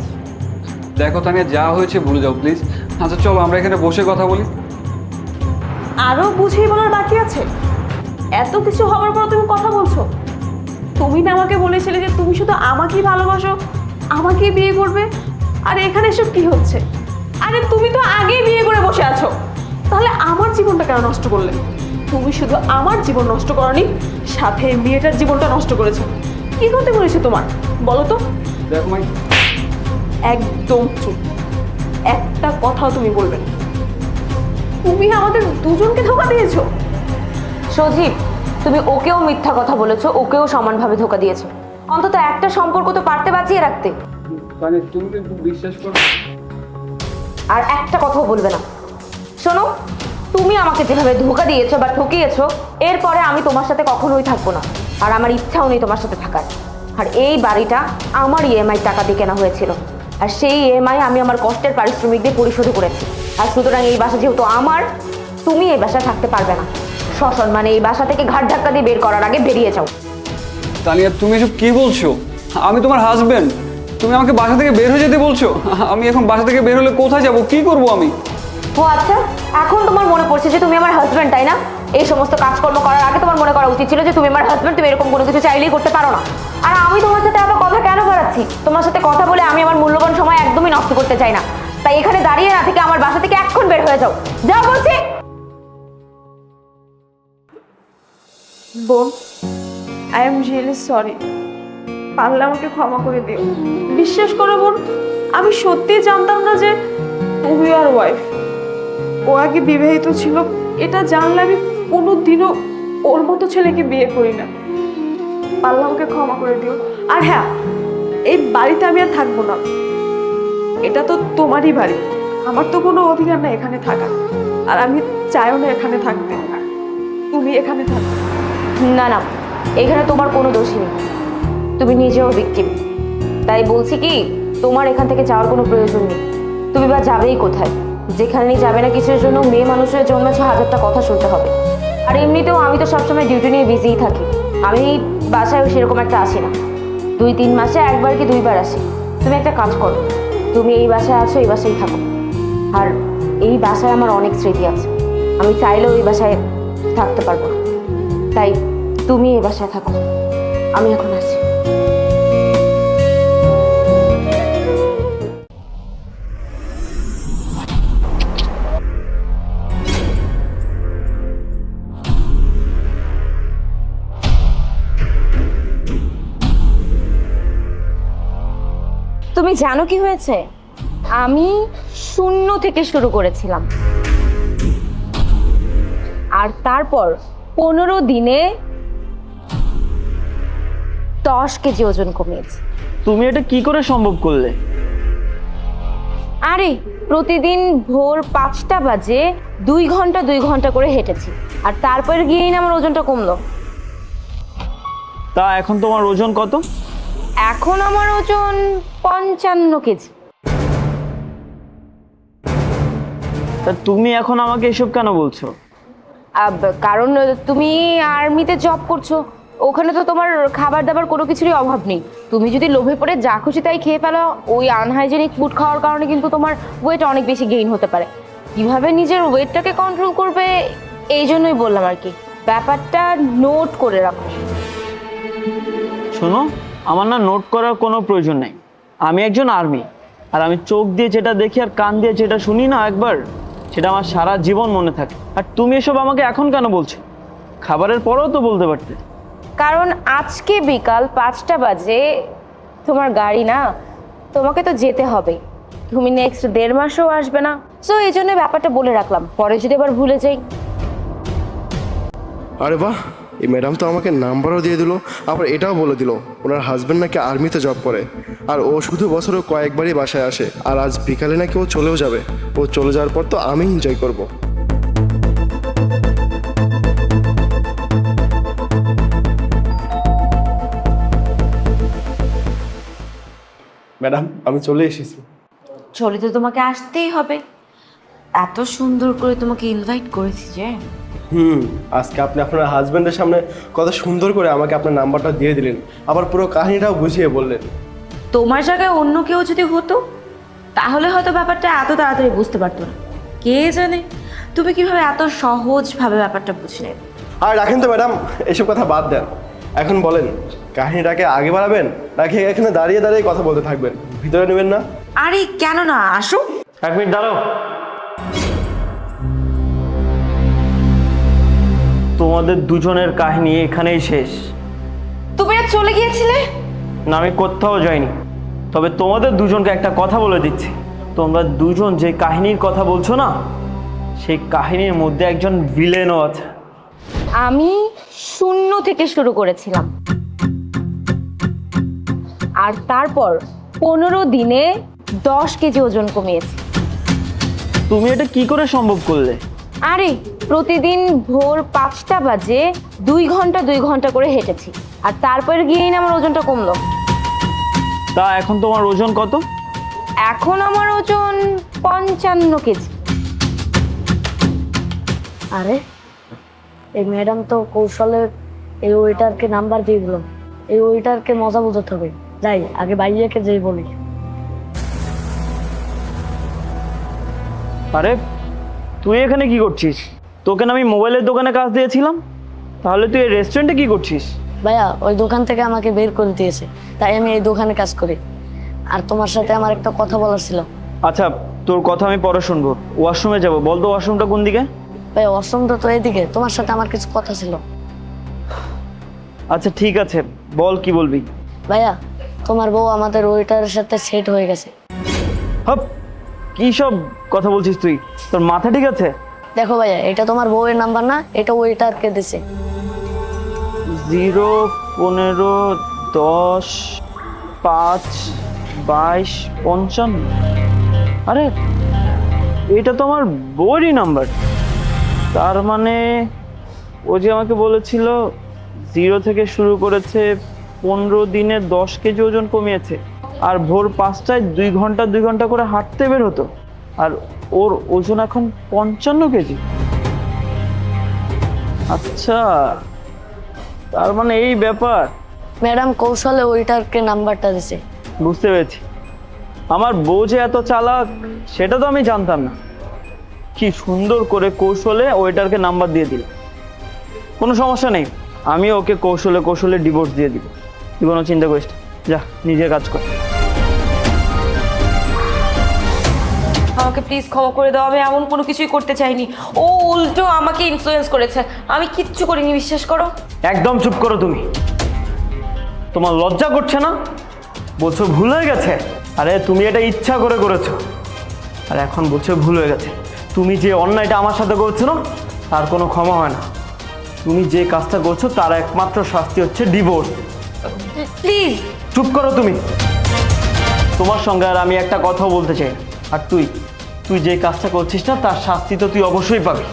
দেখো তানিয়া, যা হয়েছে ভুলে যাও প্লিজ। আচ্ছা চলো আমরা এখানে বসে কথা বলি। আরও বুঝিয়ে বলার বাকি আছে? এত কিছু হওয়ার পর তুমি কথা বলছো? তুমি না আমাকে বলেছিলে যে তুমি শুধু আমাকেই ভালোবাসো, আমাকেই বিয়ে করবে, আর এখানে এসব কি হচ্ছে? আরে তুমি তো আগেই বিয়ে করে বসে আছো, তাহলে আমার জীবনটা কেন নষ্ট করলে? তুমি শুধু আমার জীবন নষ্ট করনি, সাথে এই মেয়েটার জীবনটা নষ্ট করেছো। কি করতে বলেছো তোমার বলো তো? দেখো মাই, একদম চুপ, একটা কথাও তুমি বলবে না। তুমি আমাদের দুজনকে ধোঁকা দিয়েছো। সজীব, তুমি ওকেও মিথ্যা কথা বলেছো, ওকেও সমানভাবে ধোঁকা দিয়েছো। অন্তত একটা সম্পর্ক তো পারতে বাঁচিয়ে রাখতে। তানিয়া তুমি কিন্তু বিশ্বাস করো। আর একটা কথাও বলবে না। শোনো, তুমি আমাকে যেভাবে ধোঁকা দিয়েছো বা ঠকিয়েছো, এরপরে আমি তোমার সাথে কখনোই থাকবো না, আর আমার ইচ্ছাও নেই তোমার সাথে থাকার। আর এই বাড়িটা আমার ইএমআই টাকা দিয়ে কেনা হয়েছিল, আর সেই ইএমআই আমি আমার কষ্টের পারিশ্রমিক দিয়ে পরিশোধ করেছি। আর সুতরাং এই বাসা যেহেতু আমার, তুমি এই বাসায় থাকতে পারবে না। সসম্মানে এই বাসা থেকে ঘাট ধাক্কা দিয়ে বের করার আগে বেরিয়ে যাও। তানিয়া তুমি এসব কি বলছো? আমি তোমার হাজবেন্ড, তুমি আমাকে বাসা থেকে বের হয়ে যেতে বলছো? আমি এখন বাসা থেকে বের হলে কোথায় যাব, কি করব আমি? ও আচ্ছা, এখন তোমার মনে পড়ছে যে তুমি আমার হাজব্যান্ড, তাই না? এই সমস্ত কাজকর্ম করার আগে তোমার মনে করা উচিত ছিল যে তুমি আমার হাজব্যান্ড, তুমি এরকম কোনো কিছু চাইলেই করতে পারো না। আর আমি তোমার সাথে আবার কথা কেন বাড়াচ্ছি? তোমার সাথে কথা বলে আমি আমার মূল্যবান সময় একদমই নষ্ট করতে চাই না। তাই এখানে দাঁড়িয়ে না থেকে আমার বাসা থেকে এক্ষুন বের হয়ে যাও। যাও বলছি। বোন, আই এম রিয়েলি সরি, পারলে আমাকে ক্ষমা করে দিও। বিশ্বাস করো বোন, আমি সত্যিই জানতাম না যে তুমি আর ওয়াইফ। ও আগে বিবাহিত ছিল, এটা জানলে আমি কোনোদিনও ওর মতো ছেলেকে বিয়ে করি না। পারলে আমাকে ক্ষমা করে দিও। আর হ্যাঁ, এই বাড়িতে আমি আর থাকবো না, এটা তো তোমারই বাড়ি, আমার তো কোনো অধিকার নেই এখানে থাকার, আর আমি চাইও না এখানে থাকতে। তুমি এখানে থাকো। না না, এখানে তোমার কোনো দোষই নেই, তুমি নিজেও ভিকটিম। তাই বলছি কি, তোমার এখান থেকে যাওয়ার কোনো প্রয়োজন নেই। তুমি বা যাবেই কোথায়? যেখানেই যাবে না কিছুর জন্য মেয়ে মানুষের জন্মেছে 1000টা কথা শুনতে হবে। আর এমনিতেও আমি তো সবসময় ডিউটি নিয়ে বিজিই থাকি, আমি বাসায় সেরকম একটা আসি না। 2-3 মাসে একবার কি 2বার আসি। তুমি একটা কাজ করো, তুমি এই বাসায় আছো, এই বাসায় থাকো। আর এই বাসায় আমার অনেক স্মৃতি আছে, আমি চাইলেও এই বাসায় থাকতে পারবো না। তাই তুমি এই বাসায় থাকো, আমি এখন আসি। তুমি জানো কি হয়েছে? আমি 0 থেকে শুরু করেছিলাম, আর তারপর 15 দিনে 10 কেজি ওজন কমিয়েছি। তুমি এটা কি করে সম্ভব করলে? আরে প্রতিদিন ভোর 5টা বাজে 2 ঘন্টা 2 ঘন্টা করে হেঁটেছি, আর তারপরে গিয়েই না আমার ওজনটা কমলো। তা এখন তোমার ওজন কত? এখন আমার ওজন 55 কেজি। তা তুমি এখন আমাকে এসব কেন বলছো? কারণ তুমি আর্মিতে জব করছো, ওখানে তো তোমার খাবার দাবার কোনো কিছুরই অভাব নেই। তুমি যদি লোভে পড়ে যা খুশি তাই খেয়ে ফেলো, ওই আনহাইজেনিক ফুড খাওয়ার কারণে কিন্তু তোমার ওয়েট অনেক বেশি গেইন হতে পারে। কিভাবে নিজের ওয়েটটাকে কন্ট্রোল করবে এই জন্যই বললাম আর কি, ব্যাপারটা নোট করে রাখো। শোনো, আমার না নোট করার কোনো প্রয়োজন নেই। আমি একজন আর্মি, আর আমি চোখ দিয়ে যেটা দেখি আর কান দিয়ে যেটা শুনি না একবার, সেটা আমার সারা জীবন মনে থাকে। আর তুমি এসব আমাকে এখন কেন বলছো? খাবারের পরেও তো বলতে পারতে। কারণ আজকে বিকাল 5টা বাজে তোমার গাড়ি না, তোমাকে তো যেতে হবে। তুমি নেক্সট 1.5 মাসও আসবে না, সো এই জন্য ব্যাপারটা বলে রাখলাম, পরে যদি আবার ভুলে যাই। আরে বাহ, এই ম্যাডাম তো আমাকে নাম্বারও দিয়ে দিল, আবার এটাও বলে দিল ওনার হাজব্যান্ড নাকি আর্মিতে জব করে, আর ও শুধু বছরে কয়েকবারই বাসায় আসে, আর আজ বিকালে নাকি ও চলেও যাবে। ও চলে যাওয়ার পর তো আমি এনজয় করব। ম্যাডাম, আমি চলে এসেছি। চলে তো তোমাকে আসতেই হবে, এত সুন্দর করে তোমাকে ইনভাইট করেছি যে। আজকে আপনি আপনার হাজব্যান্ডের সামনে কত সুন্দর করে আমাকে আপনার নাম্বারটা দিয়ে দিলেন, আবার পুরো কাহিনীটাও বুঝিয়ে বললেন। তোমার জায়গায় অন্য কেউ যদি হতো তাহলে হয়তো ব্যাপারটা এত তাড়াতাড়ি বুঝতে পারতো না। কে জানে তুমি কিভাবে এত সহজভাবে ব্যাপারটা বুঝলে। আর রাখেন তো ম্যাডাম, এসব কথা বাদ দেন। এখন বলেন, কাহিনীটাকে আগে বাড়াবেন নাকি এখানে দাঁড়িয়ে দাঁড়িয়ে কথা বলতে থাকবেন? ভিতরে নেবেন না? আরে কেন না, আসো। 1 মিনিট দাঁড়াও। তোমাদের দুজনের কাহিনী এখানেই শেষ। তুমি না চলে গিয়েছিলে? না, আমি কোথাও যাইনি। তবে তোমাদের দুজনকে একটা কথা বলে দিচ্ছি, তোমরা দুজন যে কাহিনীর কথা বলছো না, সেই কাহিনীর মধ্যে একজন ভিলেনও আছে। আমি 0 থেকে শুরু করেছিলাম, আর তারপর 15 দিনে 10 কেজি ওজন কমিয়েছি। তুমি এটা কি করে সম্ভব করলে? আরে প্রতিদিন ভোর 5টা বাজে 2 ঘন্টা 2 ঘন্টা করে হেঁটেছি, আর তারপরে গিয়েই না আমার ওজনটা কমলো। তা এখন তোমার ওজন কত? এখন আমার ওজন 55 কেজি। আরে এই ম্যাডাম তো কৌশলে এই ওয়েটারকে নাম্বার দিয়ে দিল। এই ওয়েটারকে মজা বোঝাতে হবে। যাই আগে ভাইয়াকে যেই বলি। আরে তুই এখানে কি করছিস? তোকে না আমি মোবাইলের দোকানে কাজ দিয়েছিলাম, তাহলে তুই এই রেস্টুরেন্টে কি করছিস? ভাইয়া ওই দোকান থেকে আমাকে বের করে দিয়েছে, তাই আমি এই দোকানে কাজ করি। আর তোমার সাথে আমার একটা কথা বলার ছিল। আচ্ছা, তোর কথা আমি পরে শুনবো। ওয়াশরুমে যাবো, বল তো ওয়াশরুমটা কোন দিকে? ভাইয়া ওয়াশরুমটা তো এদিকে, তোমার সাথে আমার কিছু কথা ছিল। আচ্ছা ঠিক আছে, বল কি বলবি। ভাইয়া তোমার বউ আমাদের ওয়েটারের সাথে সেট হয়ে গেছে। হপ, কি সব কথা বলছিস তুই? তোর মাথা ঠিক আছে? দেখো ভাইয়া, এটা তোমার বউয়ের নাম্বার না, এটা ওয়েটারকে দিছে। 0 15 10 5 22 55। আরে এটা তো আমার বউয়েরই নাম্বার। তার মানে ও যে আমাকে বলেছিল 0 থেকে শুরু করেছে, 15 দিনে 10 কেজি ওজন কমিয়েছে, আর ভোর 5টায় 2 ঘন্টা 2 ঘন্টা করে হাঁটতে বের হতো, আর ওর ওজন এখন 55 কেজি। আচ্ছা, তার মানে এই ব্যাপার। ম্যাডাম কৌশলে ওয়েটারকে নাম্বারটা দিছে। বুঝতে পেরেছি। আমার বউ যে এত চালাক সেটা তো আমি জানতাম না। কি সুন্দর করে কৌশলে ওয়েটারকে নাম্বার দিয়ে দিল। কোনো সমস্যা নেই, আমি ওকে কৌশলে কৌশলে ডিভোর্স দিয়ে দিব। তুই কোনো চিন্তা করিস না, যা নিজের কাজ কর। আমাকে প্লিজ ক্ষমা করে দাও, আমি এমন কোনো কিছুই করতে চাইনি। ও উল্টো আমাকে ইনফ্লুয়েন্স করেছে, আমি কিচ্ছু করিনি, বিশ্বাস করো। একদম চুপ করো তুমি। তোমার লজ্জা করছে না? বলছো ভুল হয়ে গেছে? আরে তুমি এটা ইচ্ছা করে করেছো। আর এখন বলছো ভুল হয়ে গেছে। তুমি যে অন্যায়টা আমার সাথে করছো না, তার কোনো ক্ষমা হয় না। তুমি যে কাজটা করছো তার একমাত্র শাস্তি হচ্ছে ডিভোর্স। প্লিজ। চুপ করো তুমি। তোমার সঙ্গে আর আমি একটা কথাও বলতে চাই না। আর তুই যে কাজটা করছিস না তার শাস্তি তো তুই অবশ্যই পাবি।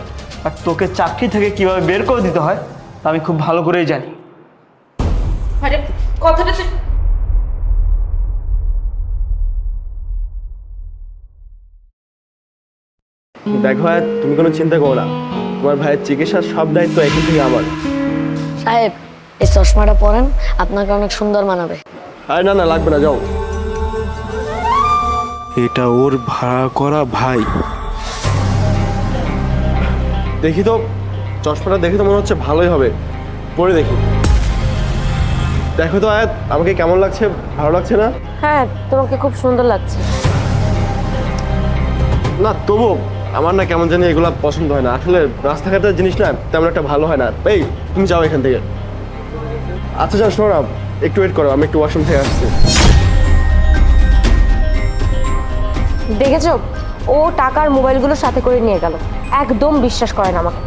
আর তোকে চাকরি থেকে কিভাবে বের করে দিতে হয় তা আমি খুব ভালো করেই জানি। আরে কথাটা তো দেখো ভাই, তুমি কোনো চিন্তা করো না, তোমার ভাইয়ের চিকিৎসার সব দায়িত্ব এখন থেকে আমার। সাহেব, এই চশমাটা পরেন, আপনাকে অনেক সুন্দর মানাবে। আরে না না, লাগবে না, যাও। এটা ওর ভাড়া করা ভাই। দেখি তো, চশমাটা দেখে তো মনে হচ্ছে ভালোই হবে, পরে দেখি। দেখো তো আয়াত, আমাকে কেমন লাগছে? ভালো লাগছে না? হ্যাঁ, তোমাকে খুব সুন্দর লাগছে। না তবু আমার না কেমন জানি এগুলো পছন্দ হয় না। আসলে রাস্তাঘাটের জিনিস না তেমন একটা ভালো হয় না। এই তুমি যাও এখান থেকে। আচ্ছা যাও, শোনো না, একটু ওয়েট করো, আমি একটু ওয়াশরুম থেকে আসছি। দেখেছো, ও টাকার মোবাইলগুলো সাথে করে নিয়ে গেল। একদম বিশ্বাস করে না আমাকে।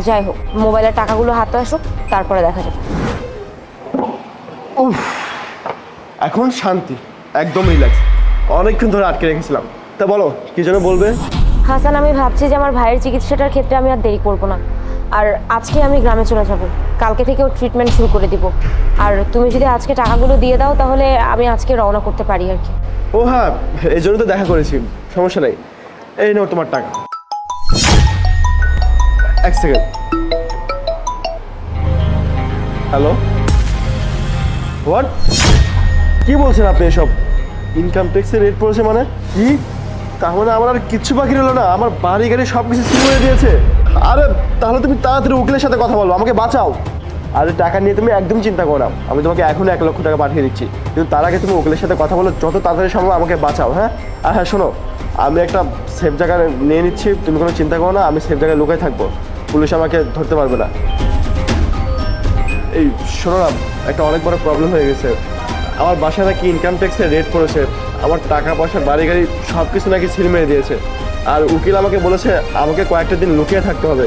যাই হোক, মোবাইলের টাকাগুলো হাতে আসুক, তারপরে দেখা যাবে। এখন শান্তি, একদম রিল্যাক্স। অনেকক্ষণ ধরে আটকে রেখেছিলাম। তা বলো, কি যেন বলবে? হাসান, আমি ভাবছি যে আমার ভাইয়ের চিকিৎসাটার ক্ষেত্রে আমি আর দেরি করব না। আর আজকে আমি গ্রামে চলে যাব। কালকে থেকে ওর ট্রিটমেন্ট শুরু করে দিব। আর তুমি যদি আজকে টাকাগুলো দিয়ে দাও তাহলে আমি আজকে রওনা করতে পারি আর কি। ও হ্যাঁ, এই জন্য তো দেখা করেছি, সমস্যা নেই। এই নাও তোমার টাকা। এক সেকেন্ড। Hello, what? কি বলছেন আপনি এসব? ইনকাম ট্যাক্সের রেট পড়েছে মানে কি? তাহলে আমার আর কিচ্ছু বাকি রইল না? আমার বাড়ি গাড়ি সব কিছু সিল করে দিয়েছে। আরে তাহলে তুমি তাড়াতাড়ি উকিলের সাথে কথা বলো, আমাকে বাঁচাও। আরে টাকা নিয়ে তুমি একদম চিন্তা করো না, আমি তোমাকে এখনই 1 লক্ষ টাকা পাঠিয়ে দিচ্ছি। কিন্তু তার আগে তুমি উকিলের সাথে কথা বলো, যত তাড়াতাড়ি সম্ভব আমাকে বাঁচাও। হ্যাঁ, আর হ্যাঁ শোনো, আমি একটা সেফ জায়গায় নিয়ে নিচ্ছি, তুমি কোনো চিন্তা করো না, আমি সেফ জায়গায় লুকাই থাকবো, পুলিশ আমাকে ধরতে পারবে না। এই শোনো না, একটা অনেক বড় প্রবলেম হয়ে গেছে। আমার বাসায় নাকি ইনকাম ট্যাক্সের রেট পড়েছে, আমার টাকা পয়সা বাড়ি গাড়ি সব কিছু নাকি সিল মেরে দিয়েছে। আর উকিল আমাকে বলেছে আমাকে কয়েকটা দিন লুকিয়ে থাকতে হবে।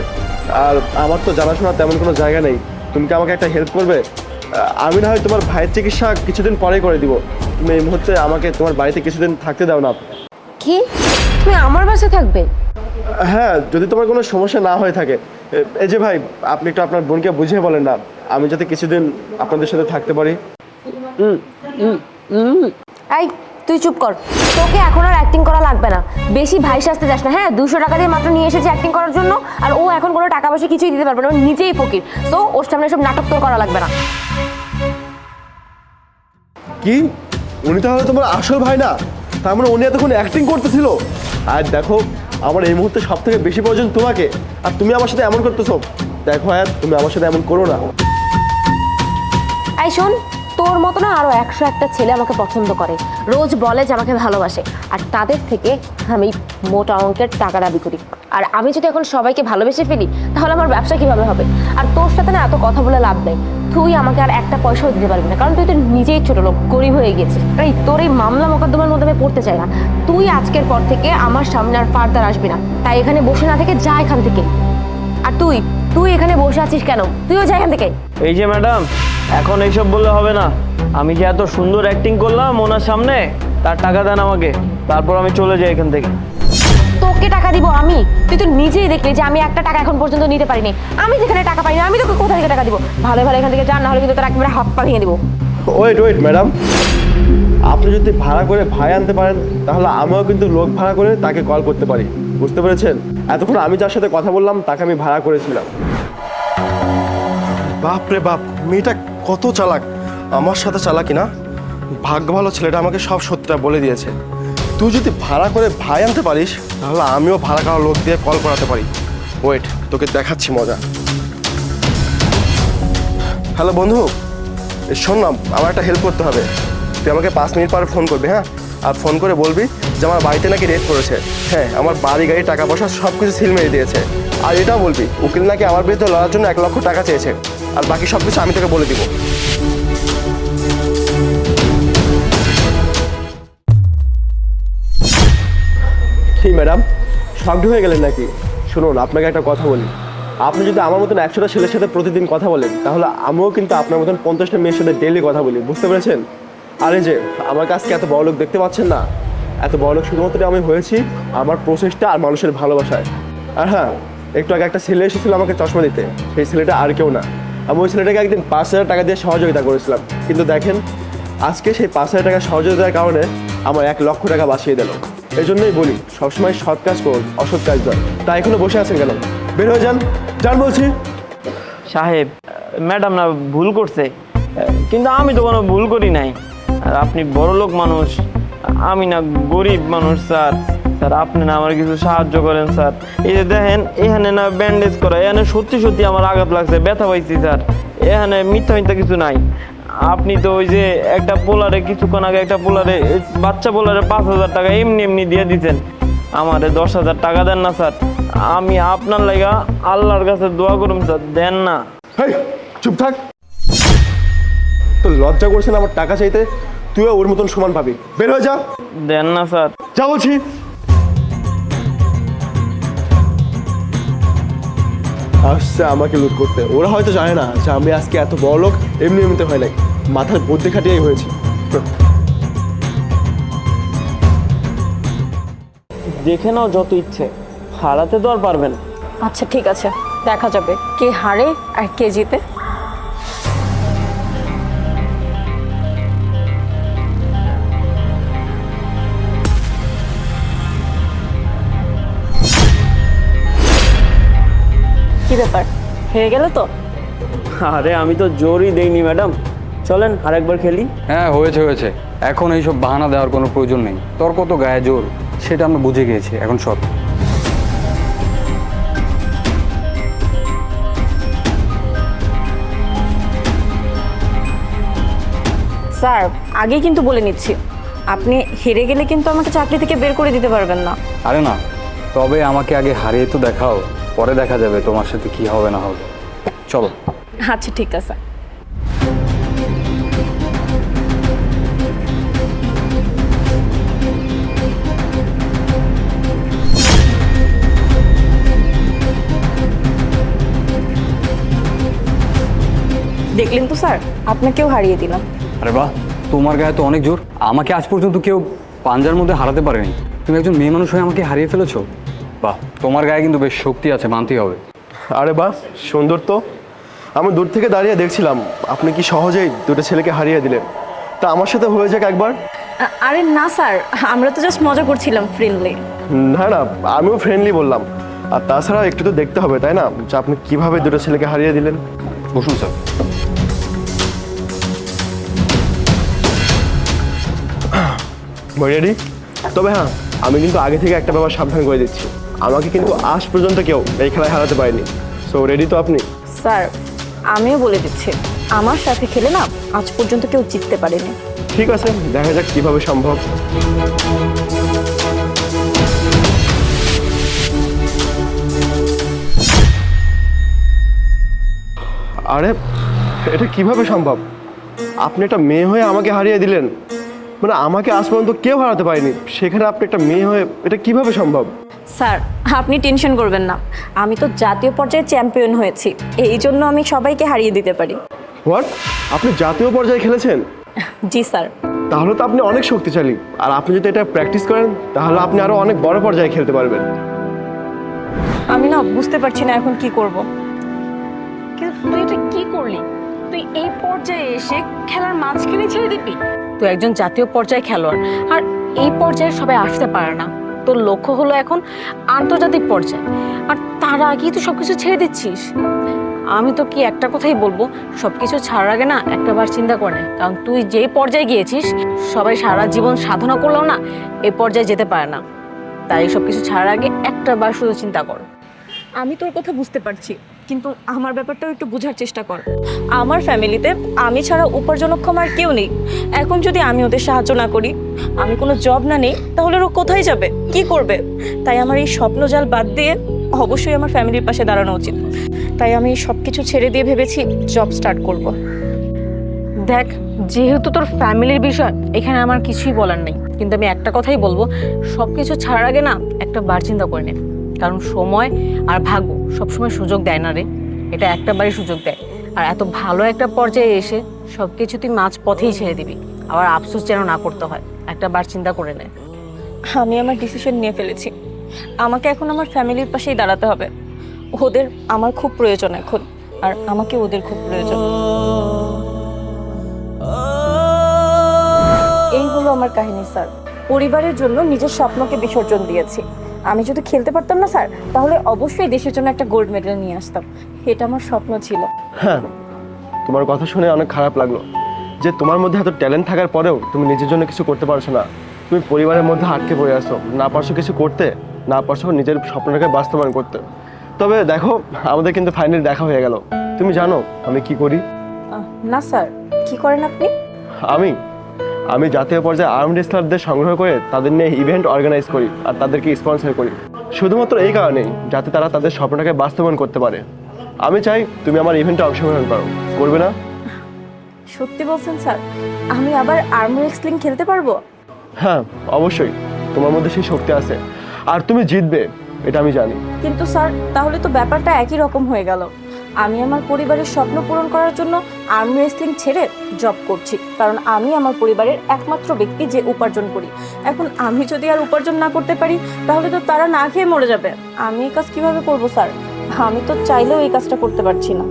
আর আমার তো জানাশোনা তেমন কোনো জায়গা নেই, তুমি কি আমাকে একটা হেল্প করবে? আমি না হয় তোমার ভাইয়ের চিকিৎসা কিছুদিন পরেই করে দিব, তুমি এই মুহূর্তে আমাকে তোমার বাড়িতে কিছুদিন থাকতে দাও না। কি, তুমি আমার বাসায় থাকবে? হ্যাঁ, যদি তোমার কোনো সমস্যা না হয়ে থাকে। এই যে ভাই, আপনি একটু আপনার বোনকে বুঝিয়ে বলেন না, আমি যাতে কিছুদিন আপনাদের সাথে থাকতে পারি। এই তুই চুপ কর, তোকে এখন আর অ্যাক্টিং করা লাগবে না। বেশি ভাই সাজতে যাস না। হ্যাঁ, 200 টাকা দিয়ে মাত্র নিয়ে এসেছি অ্যাক্টিং করার জন্য, আর ও এখন কোনো টাকা পয়সা কিছুই দিতে পারবে না, ও নিজেই ফকির। তো ওর সামনে সব নাটক তোর করা লাগবে না। কি, উনি তাহলে তোমার আসল ভাই না? তার মানে উনি এতক্ষণ অ্যাক্টিং করতেছিল। আর দেখো, আমার এই মুহূর্তে সব থেকে বেশি প্রয়োজন তোমাকে, আর তুমি আমার সাথে এমন করতেছো। দেখো আয়াত, তুমি আমার সাথে এমন করো না। এই শোন, তোর মতো না আরো 101টা ছেলে আমাকে পছন্দ করে, রোজ বলে যে আমাকে ভালোবাসে, আর তাদের থেকে আমি মোটা অঙ্কের টাকা দাবি করি। আর আমি যদি এখন সবাইকে ভালোবেসে ফেলি তাহলে আমার ব্যবসা কিভাবে হবে? আর তোর সাথে না এত কথা বলে লাভ নেই। তুই আমাকে আর একটা পয়সাও দিতে পারবি না, কারণ তুই তো নিজেই ছোট লোক, গরিব হয়ে গেছিস। এই তোর এই মামলা মোকদ্দমার মধ্যে আমি পড়তে চাই না। তুই আজকের পর থেকে আমার সামনে আর ফার্দার আসবি না। তাই এখানে বসে না থেকে যা এখান থেকে। আর তুই তুই এখানে বসে আছিস কেন? তুইও যা এখান থেকে। এই যে ম্যাডাম, এখন এইসব বললে হবে না। আমি যে এত সুন্দর অ্যাক্টিং করলাম ওনার সামনে, তার টাকা দেন আমাকে, তারপর আমি চলে যাই এখান থেকে। তোকে টাকা দিব আমি? তুই তো নিজেই দেখলি যে আমি একটা টাকা এখন পর্যন্ত নিতে পারিনি। আমি যেখানে টাকা পাইনি আমি তোকে কোথা থেকে টাকা দিব? ভালো ভালো এখান থেকে যান, না হলে কিন্তু তোর একেবারে হাত পা ভেঙে দিব। ওয়েট ম্যাডাম, আপনি যদি ভাড়া করে ভাই আনতে পারেন তাহলে আমিও কিন্তু লোক ভাড়া করে তাকে কল করতে পারি, বুঝতে পেরেছেন? এতক্ষণ আমি যার সাথে কথা বললাম তাকে আমি ভাড়া করেছিলাম। বাপ রে বাপ, মেয়েটা কত চালাক! আমার সাথে চালাকি না, ভাগ্য ভালো ছেলেটা আমাকে সব সত্যিটা বলে দিয়েছে। তুই যদি ভাড়া করে ভাই আনতে পারিস তাহলে আমিও ভাড়া করা লোক দিয়ে কল করাতে পারি। ওয়েট, তোকে দেখাচ্ছি মজা। হ্যালো বন্ধু, শোন না, আমার একটা হেল্প করতে হবে। তুই আমাকে 5 মিনিট পরে ফোন করবি, হ্যাঁ? আর ফোন করে বলবি যে আমার বাড়িতে নাকি রেট পড়েছে। হ্যাঁ, আমার বাড়ি গাড়ি টাকা পয়সা সব কিছু সিল মেরে দিয়েছে। আর এটাও বলবি উকিল নাকি আমার বিরুদ্ধে লড়ার জন্য 1 লক্ষ টাকা চেয়েছে। আর বাকি সব কিছু আমি তোকে বলে দিব। কি ম্যাডাম শকড হয়ে গেলেন নাকি? শুনুন, আপনাকে একটা কথা বলি, আপনি যদি আমার মতন 100টা ছেলের সাথে প্রতিদিন কথা বলেন, তাহলে আমিও কিন্তু আপনার মতন 50টা মেয়ের সাথে ডেইলি কথা বলি, বুঝতে পেরেছেন? আর এই যে আমার কাছকে এত বড় লোক দেখতে পাচ্ছেন না, এত বড় লোক শুধুমাত্র আমি হয়েছি আমার প্রচেষ্টা আর মানুষের ভালোবাসায়। আর হ্যাঁ, একটু আগে একটা ছেলে এসেছিল আমাকে চশমা দিতে, সেই ছেলেটা আর কেউ না, আমি ওই ছেলেটাকে একদিন 5,000 টাকা দিয়ে সহযোগিতা করেছিলাম, কিন্তু দেখেন আজকে সেই 5,000 টাকা সহযোগিতার কারণে আমার 1 লক্ষ টাকা বাঁচিয়ে দিল। এই জন্যই বলি সবসময় সৎ কাজ করুন, অসৎ কাজ নয়। তাই এখনো বসে আছেন কেন? বের হয়ে যান, যান বলছি। সাহেব, ম্যাডাম না ভুল করছে, কিন্তু আমি তো কোনো ভুল করি নাই। আর আপনি বড় লোক মানুষ, আমি না গরিব মানুষ স্যার। স্যার আপনি না আমার কিছু সাহায্য করেন স্যার। এই যে দেখেন এখানে না ব্যান্ডেজ করা, এখানে সত্যি সত্যি আমার আঘাত লাগছে, ব্যথা পাইছি স্যার। এখানে মিথ্যা কিছু নাই। আপনি তো ওই যে একটা পোলারে কিছুক্ষণ আগে একটা পোলারে বাচ্চা পোলারে 5,000 টাকা এমনি দিয়ে দিতেন, আমারে 10,000 টাকা দেন না স্যার। আমি আপনার লাগা আল্লাহর কাছে দোয়া করুন স্যার, দেন না। হেই, চুপ থাক। তো লজ্জা করছেন আমার টাকা চাইতে? তুইও ওর মতন সমান পাবি, বের হয়ে যা। দেন না স্যার। যা বলছি। আসছে আমাকে লুট করতে, ওরা হয়তো জানে না যে আমি আজকে এত বড় লোক এমনিতে হয় নাই, মাথার বুদ্ধি খাটিয়েই হয়েছে। দেখে নাও যত ইচ্ছে, হারাতে তো আর পারবেন। আচ্ছা ঠিক আছে, দেখা যাবে কে হারে আর কে জিতে। কি ব্যাপার, হেরে গেল তো? আরে আমি তো জোরই দেইনি ম্যাডাম, চলেন আরেকবার খেলি। হ্যাঁ হয়েছে, এখন এইসব বাহানা দেওয়ার কোনো প্রয়োজন নেই। তোর কত গায়ে জোর সেটা আমরা বুঝে গিয়েছি, এখন সব। স্যার আগেই কিন্তু বলে নিচ্ছি, আপনি হেরে গেলে কিন্তু আমাকে চাকরি থেকে বের করে দিতে পারবেন না। আরে না, তবে আমাকে আগে হারিয়ে তো দেখাও, পরে দেখা যাবে তোমার সাথে কি হবে না হবে। চলো। আচ্ছা ঠিক আছে। দেখলেন তো স্যার, আপনাকেও হারিয়ে দিলাম। আরে বাহ, তোমার গায়ে তো অনেক জোর, আমাকে আজ পর্যন্ত কেউ পাঞ্জার মধ্যে হারাতে পারেনি। তুমি একজন মেয়ে মানুষ হয়ে আমাকে হারিয়ে ফেলেছো। বাহ, তোমার গায়ে কিন্তু বেশ শক্তি আছে, মানতেই হবে। আরে বাহ, সুন্দর তো। আমি দূর থেকে দাঁড়িয়ে দেখছিলাম আপনি কি সহজেই দুটো ছেলেকে হারিয়ে দিলেন। তা আমার সাথে হয়ে যাক একবার। আরে না স্যার, আমরা তো জাস্ট মজা করছিলাম, ফ্রেন্ডলি। না না, আমিও ফ্রেন্ডলি বললাম। আর তাছাড়া একটু তো দেখতে হবে তাই না, যে আপনি কিভাবে দুটো ছেলেকে হারিয়ে দিলেন। বসুন স্যার। রেডি? তবে হ্যাঁ, আমি কিন্তু আগে থেকে একটা ব্যাপার সাবধান করে দিচ্ছি, আমাকে কিন্তু আজ পর্যন্ত কেউ এই খেলায় হারাতে পারেনি। সো রেডি তো আপনি? স্যার আমিও বলে দিচ্ছি, আমার সাথে খেলে না আজ পর্যন্ত কেউ জিততে পারেনি। ঠিক আছে, দেখা যাক কিভাবে সম্ভব। আরে এটা কিভাবে সম্ভব? আপনি একটা মেয়ে হয়ে আমাকে হারিয়ে দিলেন, মানে আমাকে আজ পর্যন্ত কেউ হারাতে পারেনি, সেখানে আপনি একটা মেয়ে হয়ে, এটা কিভাবে সম্ভব? স্যার আপনি টেনশন করবেন না, আমি তো জাতীয় পর্যায়ে চ্যাম্পিয়ন হয়েছি, এই জন্য আমি সবাইকে হারিয়ে দিতে পারি। হোয়াট? আপনি জাতীয় পর্যায়ে খেলেছেন? জি স্যার। তাহলে তো আপনি অনেক শক্তিশালী, আর আপনি যদি এটা প্র্যাকটিস করেন তাহলে আপনি আরো অনেক বড় পর্যায়ে খেলতে পারবেন। আমি না বুঝতে পারছি না এখন কি করব। কিন্তু তুই এটা কি করলি? তুই এই পর্যায়ে এসে খেলার মাঝখানে ছেড়ে দিবি? তুই একজন জাতীয় পর্যায়ে খেলোয়াড়, আর এই পর্যায়ে সবাই আসতে পারে না। তোর লক্ষ্য হলো এখন আন্তর্জাতিক পর্যায়ে, আর তার আগেই তুই সবকিছু ছেড়ে দিচ্ছিস। আমি তো কি একটা কথাই বলবো, সবকিছু ছাড়ার আগে না একটাবার চিন্তা করে নে, কারণ তুই যেই পর্যায়ে গিয়েছিস সবাই সারা জীবন সাধনা করলেও না এই পর্যায়ে যেতে পারে না। তাই সবকিছু ছাড়ার আগে একটাবার শুধু চিন্তা কর। আমি তোর কথা বুঝতে পারছি, কিন্তু আমার ব্যাপারটাও একটু বোঝার চেষ্টা কর। আমার ফ্যামিলিতে আমি ছাড়া উপার্জনক্ষম আর কেউ নেই। এখন যদি আমি ওদের সাহায্য না করি, আমি কোনো জব না নেই, তাহলে ওরা কোথায় যাবে, কি করবে? তাই আমার এই স্বপ্নজাল বাদ দিয়ে অবশ্যই আমার ফ্যামিলির পাশে দাঁড়ানো উচিত। তাই আমি সব কিছু ছেড়ে দিয়ে ভেবেছি জব স্টার্ট করব। দেখ, যেহেতু তোর ফ্যামিলির বিষয়, এখানে আমার কিছুই বলার নেই, কিন্তু আমি একটা কথাই বলবো, সব কিছু ছাড়ার আগে না একটা বার চিন্তা করে নে, কারণ সময় আর ভাগ্য সবসময় সুযোগ দেয় না রে, এটা একটা বারই সুযোগ দেয়। আর এত ভালো একটা পর্যায়ে এসে সব কিছু তুই মাঝ পথেই ছেড়ে দিবি, আবার আফসোস যেন না করতে হয়, একটা বার চিন্তা করে নে। আমি আমার ডিসিশন নিয়ে ফেলেছি, আমাকে এখন আমার ফ্যামিলির পাশেই দাঁড়াতে হবে। ওদের আমার খুব প্রয়োজন এখন, আর আমাকে ওদের খুব প্রয়োজন। এই হলো আমার কাহিনী স্যার। পরিবারের জন্য নিজের স্বপ্নকে বিসর্জন দিয়েছি। আমি যদি খেলতে পারতাম না স্যার, তাহলে অবশ্যই দেশের জন্য একটা গোল্ড মেডেল নিয়ে আসতাম, এটা আমার স্বপ্ন ছিল। হ্যাঁ, তোমার কথা শুনে অনেক খারাপ লাগলো যে তোমার মধ্যে এত ট্যালেন্ট থাকার পরেও তুমি নিজের জন্য কিছু করতে পারছো না। তুমি পরিবারের মধ্যে আটকে পড়ে আসো, না পারছো কিছু করতে, না পারছো নিজের স্বপ্নটাকে বাস্তবায়ন করতে। তবে দেখো, আমাদের কিন্তু ফাইনালি দেখা হয়ে গেল। তুমি জানো আমি কি করি? না স্যার, কি করেন আপনি? আমি জাতীয় পর্যায়ে আর্মড রেসলারদের সংগ্রহ করে তাদের নিয়ে ইভেন্ট অর্গানাইজ করি আর তাদেরকে স্পন্সর করি, শুধুমাত্র এই কারণেই যাতে তারা তাদের স্বপ্নটাকে বাস্তবায়ন করতে পারে। আমি চাই তুমি আমার ইভেন্টে অংশগ্রহণ করো, করবে না? সত্যি বলছেন স্যার? আমি আবার আর্ম রেসলিং খেলতে পারবো? হ্যাঁ, অবশ্যই তোমার মধ্যে সেই শক্তি আছে, আর তুমি জিতবে এটা আমি জানি। কিন্তু স্যার, তাহলে তো ব্যাপারটা একই রকম হয়ে গেল। আমি আমার পরিবারের স্বপ্ন পূরণ করার জন্য আর্ম রেসলিং ছেড়ে জব করছি, কারণ আমি আমার পরিবারের একমাত্র ব্যক্তি যে উপার্জন করি। এখন আমি যদি আর উপার্জন না করতে পারি, তাহলে তো তারা না খেয়ে মরে যাবে। আমি এই কাজ কিভাবে করব স্যার? আমি তো চাইলেও এই কাজটা করতে পারছি না।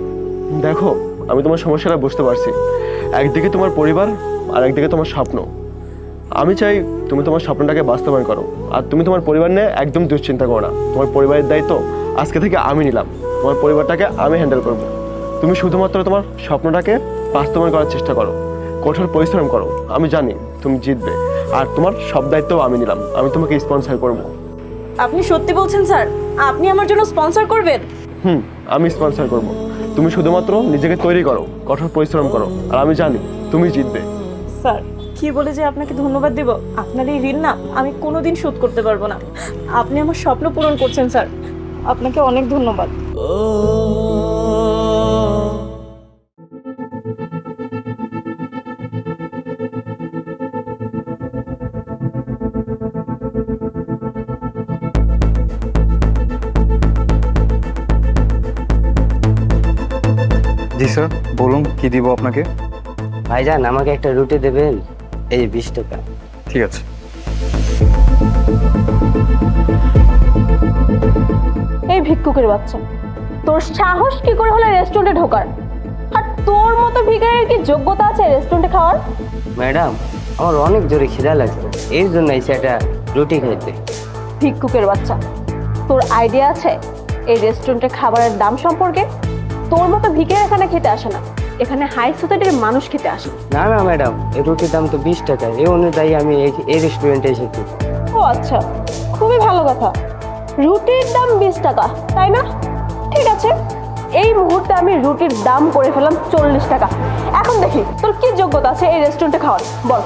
দেখো, আমি তোমার সমস্যাটা বুঝতে পারছি। একদিকে তোমার পরিবার আর একদিকে তোমার স্বপ্ন। আমি চাই তুমি তোমার স্বপ্নটাকে বাস্তবায়ন করো, আর তুমি তোমার পরিবার নিয়ে একদম দুশ্চিন্তা করো না। তোমার পরিবারের দায়িত্ব আজকে থেকে আমি নিলাম, তোমার পরিবারটাকে আমি হ্যান্ডেল করব। তুমি শুধুমাত্র তোমার স্বপ্নটাকে বাস্তবায়ন করার চেষ্টা করো, কঠোর পরিশ্রম করো। আমি জানি তুমি জিতবে, আর তোমার সব দায়িত্বও আমি নিলাম। আমি তোমাকে স্পন্সর করব। আপনি সত্যি বলছেন স্যার? আপনি আমার জন্য স্পন্সর করবেন? আমি স্পন্সর করব। তুমি শুধুমাত্র নিজেকে তৈরি করো, কঠোর পরিশ্রম করো, আর আমি জানি তুমি জিতবে। স্যার, কি বলে যে আপনাকে ধন্যবাদ দেব? আপনার এই ঋণ না আমি কোনোদিন শোধ করতে পারবো না। আপনি আমার স্বপ্ন পূরণ করছেন স্যার, আপনাকে অনেক ধন্যবাদ। জি স্যার, বলুন কি দিব আপনাকে? ভাইজান, আমাকে একটা রুটি দেবেন, এই 20 টাকা। ঠিক আছে। এই ভিক্ষুকের বাচ্চা, তোর সাহস কি করে হলো রেস্টুরেন্টে ঢোকার? আর তোর মতো ভিখারির কি যোগ্যতা আছে রেস্টুরেন্টে খাওয়ার? ম্যাডাম, আমার অনেক জোরে খিদা লাগছে, এই জন্য এসে একটা রুটি খাইতে। ভিক্ষুকের বাচ্চা, তোর আইডিয়া আছে এই রেস্টুরেন্টে খাবারের দাম সম্পর্কে? তোর মতো ভিখারি এখানে খেতে আসে না, এখানে হাই সোসাইটির মানুষ খেতে আসে। না না ম্যাডাম, এই রুটির দাম তো 20 টাকা, এই অনুযায়ী আমি এই রেস্টুরেন্টে এসেছি। ও আচ্ছা, খুবই ভালো কথা। রুটির দাম 20 টাকা, তাই না? ঠিক আছে, এই মুহূর্তে আমি রুটির দাম করে ফেলাম 40 টাকা। এখন দেখি তোর কি যোগ্যতা আছে এই রেস্টুরেন্টে খাওয়ার, বল।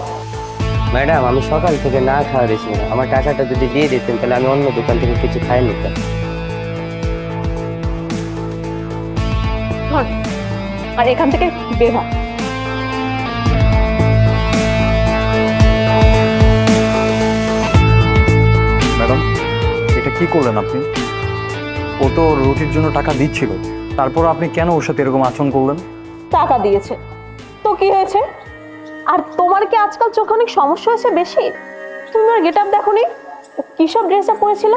ম্যাডাম, আমি সকাল থেকে না খাওয়া রয়েছি, আমার টাকাটা যদি দিয়ে দিতেন তাহলে আমি অন্য দোকান থেকে কিছু খাই নিতাম। ধর, আর এখান থেকে বের হ। ম্যাডাম, এটা কি করলেন আপনি? ও তো রুটির জন্য টাকা দিচ্ছিল, তারপর আপনি কেন ওর সাথে এরকম আচরণ করলেন? টাকা দিয়েছে তো কি হয়েছে? আর তোমার কি আজকাল চোখে অনেক সমস্যা হয়েছে বেশি? তুমি আর গেট আপ দেখোনি, ও কি সব ড্রেস আপ পরেছিল?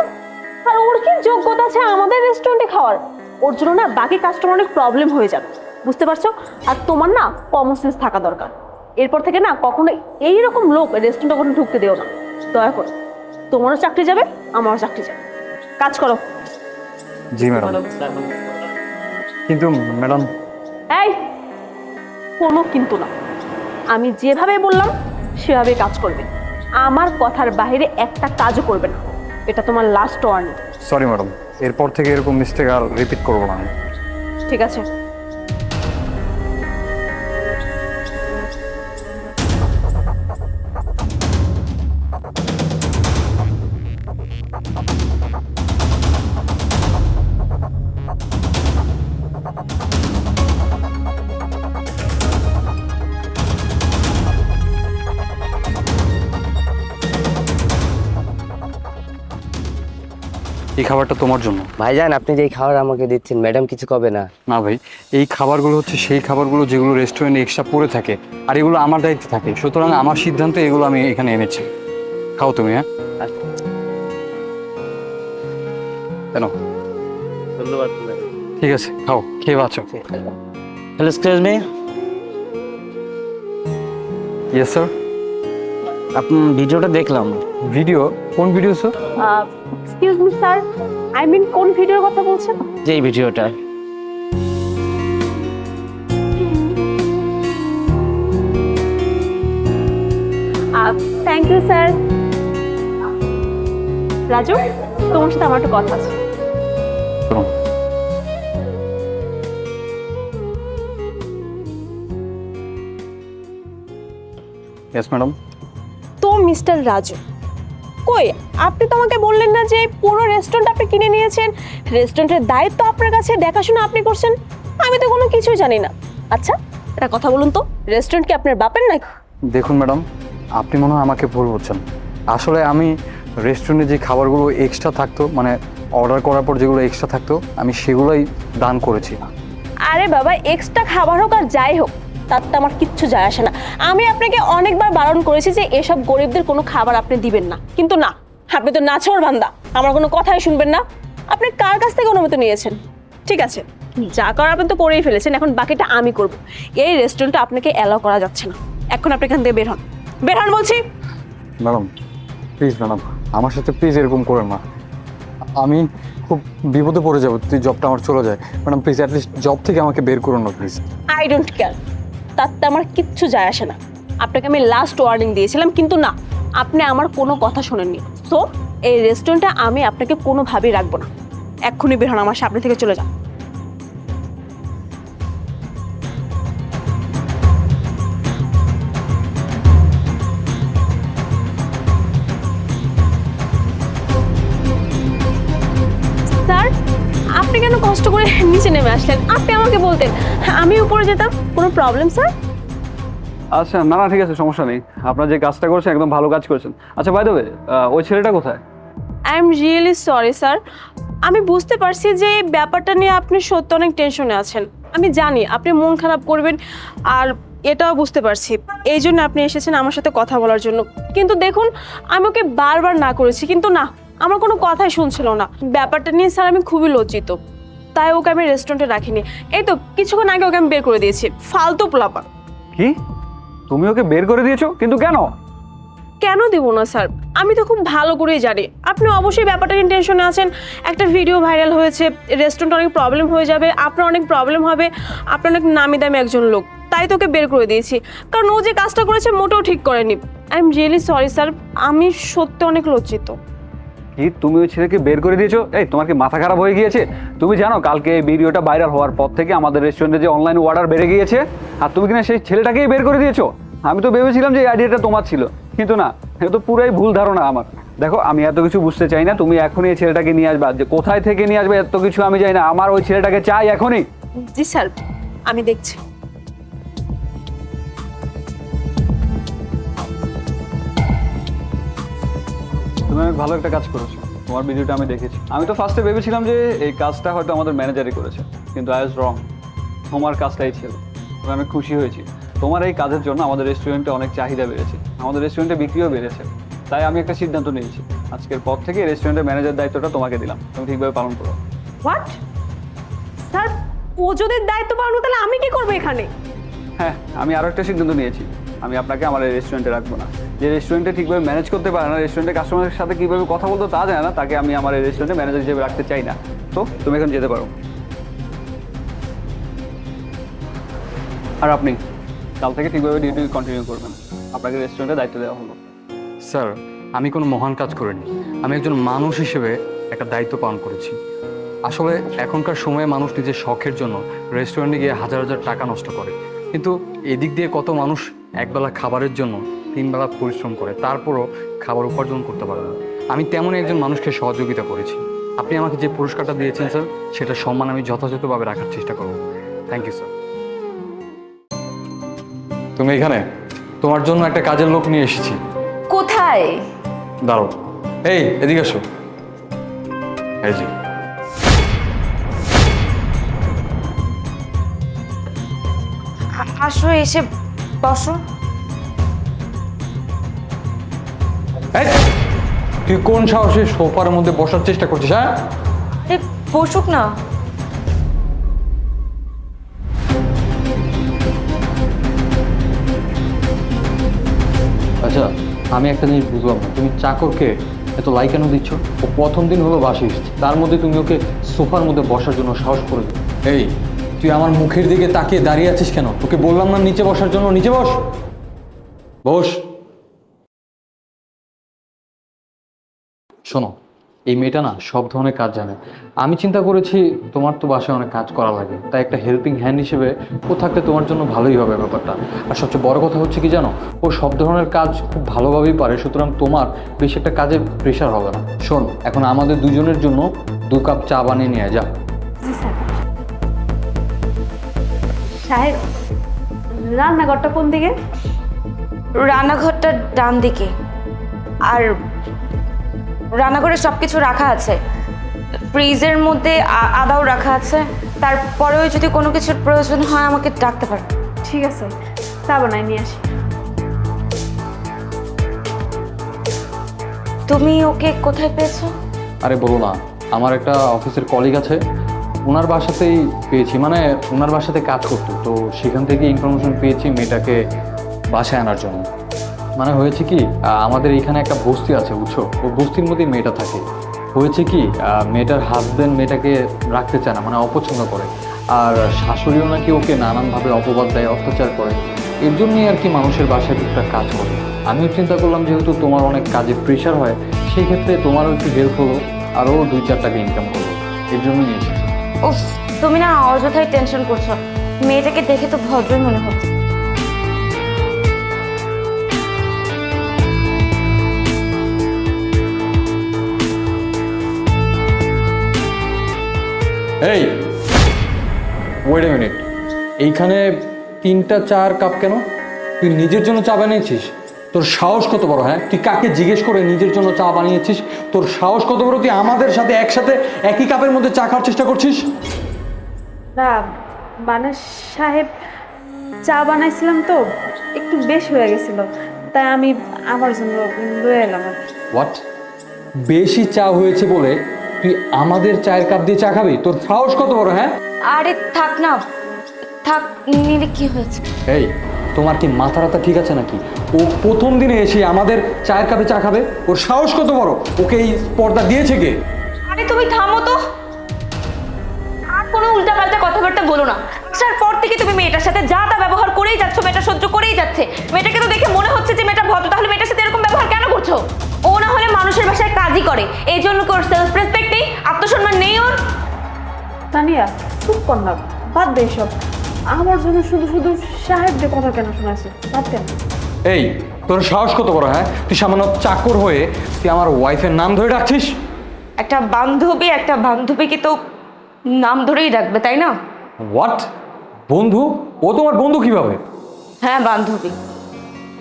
আর ওর কি যোগ্যতা আছে আমাদের রেস্টুরেন্টে খাওয়ার? ওর জন্য না বাকি কাস্টমার অনেক প্রবলেম হয়ে যাবে, বুঝতে পারছো? আর তোমার না কমন সেন্স থাকা দরকার। এরপর থেকে না কখনো এইরকম লোক রেস্টুরেন্টে কখনো ঢুকতে দিও না, দয়া করে। তোমারও চাকরি যাবে, আমারও চাকরি যাবে। কাজ করো। জি ম্যাডাম। কিন্তু ম্যাডাম, এই, কোনো কিন্তু না, আমি যেভাবে বললাম সেভাবে কাজ করবে। আমার কথার বাইরে একটা কাজও করবে না, এটা তোমার লাস্ট ওয়ার্নিং। সরি ম্যাডাম, এরপর থেকে এরকম মিস্টেক আর রিপিট করবো না আমি। ঠিক আছে। এই খাবারটা তোমার জন্য। ভাইজান আপনি যে এই খাবার আমাকে দিচ্ছেন ম্যাডাম কিছু কবে না? না ভাই, এই খাবারগুলো হচ্ছে সেই খাবারগুলো যেগুলো রেস্টুরেন্টে এক্সট্রা পড়ে থাকে, আর এগুলো আমার দায়িত্বে থাকে, সুতরাং আমার সিদ্ধান্তে এগুলো আমি এখানে এনেছি। খাও তুমি। হ্যাঁ কেন? ধন্যবাদ। ঠিক আছে, খাও, খেয়ে বাঁচো। Hello, excuse me. Yes sir. আপনার ভিডিওটা দেখলাম। ভিডিও? কোন video sir? Excuse me sir, I mean কোন ভিডিওর কথা বলছেন? যে এই ভিডিওটা। Thank you sir. রাজু, তোমার সাথে আমার একটু কথা আছে। Yes madam. তো মিস্টার রাজু, কই আপনি তো আমাকে বললেন না যে পুরো রেস্টুরেন্ট আপনি কিনে নিয়েছেন, রেস্টুরেন্টের দায়িত্ব আপনার কাছে, দেখাশোনা আপনি করছেন? আমি তো কোনো কিছুই জানি না। আচ্ছা একটা কথা বলুন তো, রেস্টুরেন্ট কি আপনার বাপের নাকি? দেখুন ম্যাডাম, আপনি মনে হয় আমাকে ভুল বুঝছেন। আসলে আমি রেস্টুরেন্টে যে খাবারগুলো এক্সট্রা থাকতো, মানে অর্ডার করার পর যেগুলো এক্সট্রা থাকতো, আমি সেগুলোই দান করেছি। আরে বাবা, এক্সট্রা খাবার হোক আর যাই হোক, তাতে আমার কিচ্ছু যায় আসে না। আমি আপনাকে অনেকবার বারণ করেছি যে এসব গরিবদের কোনো খাবার আপনি দিবেন না, কিন্তু না, আপনি তো নাছোড় বান্দা, আমার কোনো কথাই শুনবেন না। আপনি কার কাছ থেকে অনুমতি নিয়েছেন? ঠিক আছে, যা করার আপনি তো করেই ফেলেছেন, এখন বাকিটা আমি করব। এই রেস্টুরেন্টে আপনাকে অ্যালাউ করা যাচ্ছে না, এখন আপনি এখান থেকে বের হন, বের হন বলছি। ম্যাডাম প্লিজ, ম্যাডাম আমার সাথে প্লিজ এরকম করেন না, আমি খুব বিপদে পড়ে যাবো তুই জবটা আমার চলে যায়। ম্যাডাম প্লিজ অ্যাটলিস্ট জব থেকে আমাকে বের করুন না প্লিজ। আই ডোন্ট কেয়ার, তাতে আমার কিচ্ছু যায় আসে না। আপনাকে আমি লাস্ট ওয়ার্নিং দিয়েছিলাম, কিন্তু না, আপনি আমার কোনো কথা শোনেননি। সো এই রেস্টুরেন্টে আমি আপনাকে কোনোভাবেই রাখবো না, এক্ষুনি বের হন, আমার সামনে থেকে চলে যান। স্যার, আপনি কেন কষ্ট করে নিচে নেমে আসলেন? আপনি আমাকে বলতেন, আমি উপরে যেতাম, কোনো প্রবলেম স্যার? আচ্ছা, না না ঠিক আছে, সমস্যা নেই। আপনার যে কাজটা করেছেন একদম ভালো কাজ করেছেন। আচ্ছা বাই দ্য ওয়ে, ওই ছেলেটা কোথায়? I am really sorry sir, আমি বুঝতে পারছি যে এই ব্যাপারটা নিয়ে আপনি সত্যি অনেক টেনশনে আছেন। আমি জানি আপনি মন খারাপ করবেন, আর এটাও বুঝতে পারছি, এই জন্য আপনি এসেছেন আমার সাথে কথা বলার জন্য। কিন্তু দেখুন, আমি ওকে বারবার না করেছি, কিন্তু না, আমার কোনো কথাই শুনছিল না। ব্যাপারটা নিয়ে স্যার আমি খুবই লজ্জিত, তাই ওকে আমি রেস্টুরেন্টে রাখিনি। এই তো কিছুক্ষণ আগে ওকে আমি বের করে দিয়েছি, ফালতু পোলাপান। কি, তুমি ওকে বের করে দিয়েছো? কিন্তু কেন? কেন দেব না স্যার, আমি তো খুব ভালো করেই জানি আপনি অবশ্যই ব্যাপারটা নিয়ে টেনশনে আছেন। একটা ভিডিও ভাইরাল হয়েছে, রেস্টুরেন্টে অনেক প্রবলেম হয়ে যাবে, আপনার অনেক প্রবলেম হবে, আপনার অনেক নামি দামি একজন লোক, তাই তোকে বের করে দিয়েছি। কারণ ও যে কাজটা করেছে মোটেও ঠিক করেনি। I am really sorry sir, আমি সত্যি অনেক লজ্জিত। কি, তুমি ওই ছেলেকে বের করে দিয়েছো? এই তোমার কি মাথা খারাপ হয়ে গিয়েছে? তুমি জানো কালকে এই ভিডিওটা ভাইরাল হওয়ার পর থেকে আমাদের রেস্টুরেন্টে যে অনলাইন অর্ডার বেড়ে গিয়েছে, আর তুমি কিনা সেই ছেলেটাকেই বের করে দিয়েছো? আমি তো ভেবেছিলাম যে এই আইডিয়াটা তোমার ছিল, কিন্তু না, এটা তো পুরাই ভুল ধারণা আমার। দেখো, আমি এত কিছু বুঝতে চাই না, তুমি এখনই এই ছেলেটাকে নিয়ে আসবা। যে কোথায় থেকে নিয়ে আসবে এত কিছু আমি জানি না, আমার ওই ছেলেটাকে চাই এখনই। জি স্যার, আমি দেখছি। তুমি অনেক ভালো একটা কাজ করেছো, তোমার ভিডিওটা আমি দেখেছি। আমি তো ফার্স্টে ভেবেছিলাম যে এই কাজটা হয়তো আমাদের ম্যানেজারই করেছে, কিন্তু আই ওয়াজ রং, তোমার কাজটাই ছিল। তবে আমি খুশি হয়েছি, তোমার এই কাজের জন্য আমাদের রেস্টুরেন্টে অনেক চাহিদা বেড়েছে, আমাদের রেস্টুরেন্টে বিক্রিও বেড়েছে। তাই আমি একটা সিদ্ধান্ত নিয়েছি, আজকের পর থেকে রেস্টুরেন্টের ম্যানেজার দায়িত্বটা তোমাকে দিলাম, তুমি ঠিকভাবে পালন করো। হোয়াট স্যার, ও যদি দায়িত্ব পালন করে, তাহলে আমি কি করবো এখানে? হ্যাঁ, আমি আরও একটা সিদ্ধান্ত নিয়েছি, আমি আপনাকে আমার এই রেস্টুরেন্টে রাখবো না। যে রেস্টুরেন্টে ঠিকভাবে ম্যানেজ করতে পারে না, রেস্টুরেন্টের কাস্টমারের সাথে কীভাবে কথা বলতে তা জানে না, তাকে আমি আমার এই রেস্টুরেন্টে ম্যানেজার হিসেবে রাখতে চাই না। তো তুমি এখন যেতে পারো। আর আপনি কাল থেকে ঠিকভাবে ডিউটি কন্টিনিউ করবেন, আপনাকে রেস্টুরেন্টে দায়িত্ব দেওয়া হলো। স্যার, আমি কোনো মহান কাজ করিনি, আমি একজন মানুষ হিসেবে একটা দায়িত্ব পালন করেছি। আসলে এখনকার সময়ে মানুষ নিজের শখের জন্য রেস্টুরেন্টে গিয়ে হাজার হাজার টাকা নষ্ট করে, কিন্তু এদিক দিয়ে কত মানুষ একবেলা খাবারের জন্য 3 বেলা পরিশ্রম করে, তারপরও খাবার উপার্জন করতে পারে না। আমি তেমনই একজন মানুষকে সহযোগিতা করেছি। আপনি আমাকে যে পুরস্কারটা দিয়েছেন স্যার, সেটার সম্মান আমি যথাযথভাবে রাখার চেষ্টা করব। Thank you sir. তুমি এখানে, তোমার জন্য একটা কাজের লোক নিয়ে এসেছি। কোথায়? দাঁড়াও, এই এদিকে এসো। এই যে আসো, এসে বসো। এই, তুই কোন সাহসে সোফার মধ্যে বসার চেষ্টা করছিস? হ্যাঁ, বসুক না। আচ্ছা, আমি একটা জিনিস বুঝলাম না, তুমি চাকরকে এত লাই কেন দিচ্ছ? ও প্রথম দিন হলো বাসে এসেছে, তার মধ্যে তুমি ওকে সোফার মধ্যে বসার জন্য সাহস করে দিও। এই, তুই আমার মুখের দিকে তাকিয়ে দাঁড়িয়ে আছিস কেন? তোকে বললাম না নিচে বসার জন্য, নিচে বস। বস। শোনো, এই মেয়েটা না সব ধরনের কাজ জানে। আমি চিন্তা করেছি তোমার তো বাসায় অনেক কাজ করা লাগে, তাই একটা হেল্পিং হ্যান্ড হিসেবে ও থাকলে তোমার জন্য ভালোই হবে ব্যাপারটা। আর সবচেয়ে বড় কথা হচ্ছে কি জানো, ও সব ধরনের কাজ খুব ভালোভাবেই পারে, সুতরাং তোমার বেশি একটা কাজের প্রেশার হবে না। শোন, এখন আমাদের দুজনের জন্য 2 কাপ চা বানিয়ে নিয়ে যা। জি স্যার। সাহেব, রান্নাঘরটা কোন দিকে? রান্নাঘরটা ডান দিকে, আর রান্নাঘরে সব কিছু রাখা আছে। ফ্রিজের মধ্যে আদাও রাখা আছে। তারপরেও যদি কোনো কিছুর প্রয়োজন হয় আমাকে ডাকতে পারো। ঠিক আছে, চা বানাই নিয়ে আসি। তুমি ওকে কোথায় পেয়েছো? আরে বলো না, আমার একটা অফিসের কলিগ আছে, ওনার বাসাতেই পেয়েছি, মানে ওনার বাসাতে কাজ করতো, তো সেখান থেকে ইনফরমেশন পেয়েছি মেয়েটাকে বাসায় আনার জন্য। মানে হয়েছে কি, আমাদের এখানে একটা বস্তি আছে বুঝছো, ও বস্তির মধ্যেই মেয়েটা থাকে। হয়েছে কি, মেয়েটার হাজব্যান্ড মেয়েটাকে রাখতে চায় না, মানে অপছন্দ করে। আর শাশুড়িও নাকি ওকে নানানভাবে অপবাদ দেয়, অত্যাচার করে। এর জন্যই আর কি মানুষের বাসায় টুকটাক কাজ করে। আমিও চিন্তা করলাম যেহেতু তোমার অনেক কাজের প্রেশার হয়, সেই ক্ষেত্রে তোমারও একটু হেল্প হলো, আরও 2-4 টাকা ইনকাম করবো, এর জন্যই নিয়ে এসেছি। উফ, তুমি না অযথাই টেনশন করছো। মেয়েটাকে দেখে তো ভদ্রই মনে হচ্ছে। এই, ওয়েট এ মিনিট, এইখানে 3টা চার কাপ কেন? তুই নিজের জন্য চা বানিয়েছিস? তোর সাহস কত বড়? হ্যাঁ, তুই কাকে জিজ্ঞেস করে নিজের জন্য চা বানিয়েছিস? তোর সাহস কত বড়? তুই আমাদের সাথে একসাথে একই কাপের মধ্যে চা খাওয়ার চেষ্টা করছিস? না মানে সাহেব, চা বানাইছিলাম তো একটু বেশি হয়ে গেছিল, তাই আমি আমার জন্য লয়ে এলাম আর কি। হোয়াট? বেশি চা হয়েছে বলে তুই আমাদের চায়ের কাপ দিয়ে চা খাবি? তোর সাহস কত বড়? হ্যাঁ, আরে থাক না, থাক, নিলে কি হয়েছে? এই, তোমার কি মাথা রাতা ঠিক আছে নাকি? ও প্রথম দিনে এসে আমাদের চায়ের কাপে চা খাবে? ওর সাহস কত বড়? ওকে এই স্পর্ধা দিয়েছে কে? আরে তুমি থামো তো, আর কোনো উল্টাপাল্টা কথাবার্তা বলো না। আসার পর থেকে তুমি মেয়েটার সাথে যা তা ব্যবহার করেই যাচ্ছ, মেয়েটা সহ্য করেই যাচ্ছে। মেয়েটাকে তো দেখে মনে হচ্ছে যে মেয়েটা ভদ্র, তাহলে মেয়েটার সাথে এরকম ব্যবহার কেন করছো? ও না হলে মানুষের বাসায় কাজই করে, এই জন্য কি ওর সেলফ রেসপেক্ট নেই, আত্মসম্মান নেই ওর? তানিয়া, চুপ কর না, বাদ দে সব। আমার জন্য শুধু শুধু সাহেবদের কথা কেন শোনাচ্ছে? বাদ কেন? এই, তোর সাহস কত বড়? হ্যাঁ, তুই সামান্য চাকর হয়ে তুই আমার ওয়াইফের নাম ধরে ডাকছিস? একটা বান্ধবীকে তো নাম ধরেই ডাকবে, তাই না? হোয়াট? বন্ধু? ও তোমার বন্ধু কিভাবে? হ্যাঁ, বান্ধবী।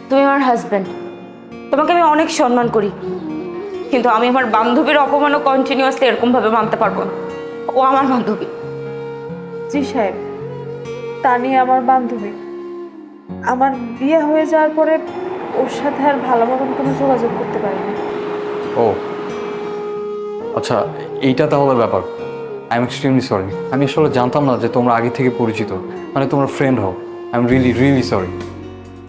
তুমি আমার হাজব্যান্ড, তোমাকে আমি অনেক সম্মান করি, কিন্তু আমি আমার বান্ধবীর অপমানও কন্টিনিউয়াসলি এরকমভাবে মানতে পারবো না। ও আমার বান্ধবী। জি সাহেব, তানিয়া আমার বান্ধবী। আমার বিয়ে হয়ে যাওয়ার পরে ওর সাথে আর ভালো মতন কোনো যোগাযোগ করতে পারিনি। ও আচ্ছা, এইটা তাহলে ব্যাপার। I am extremely sorry. আমি আসলে জানতাম না যে তোমরা আগে থেকে পরিচিত, মানে তোমরা ফ্রেন্ড হও। I am really sorry.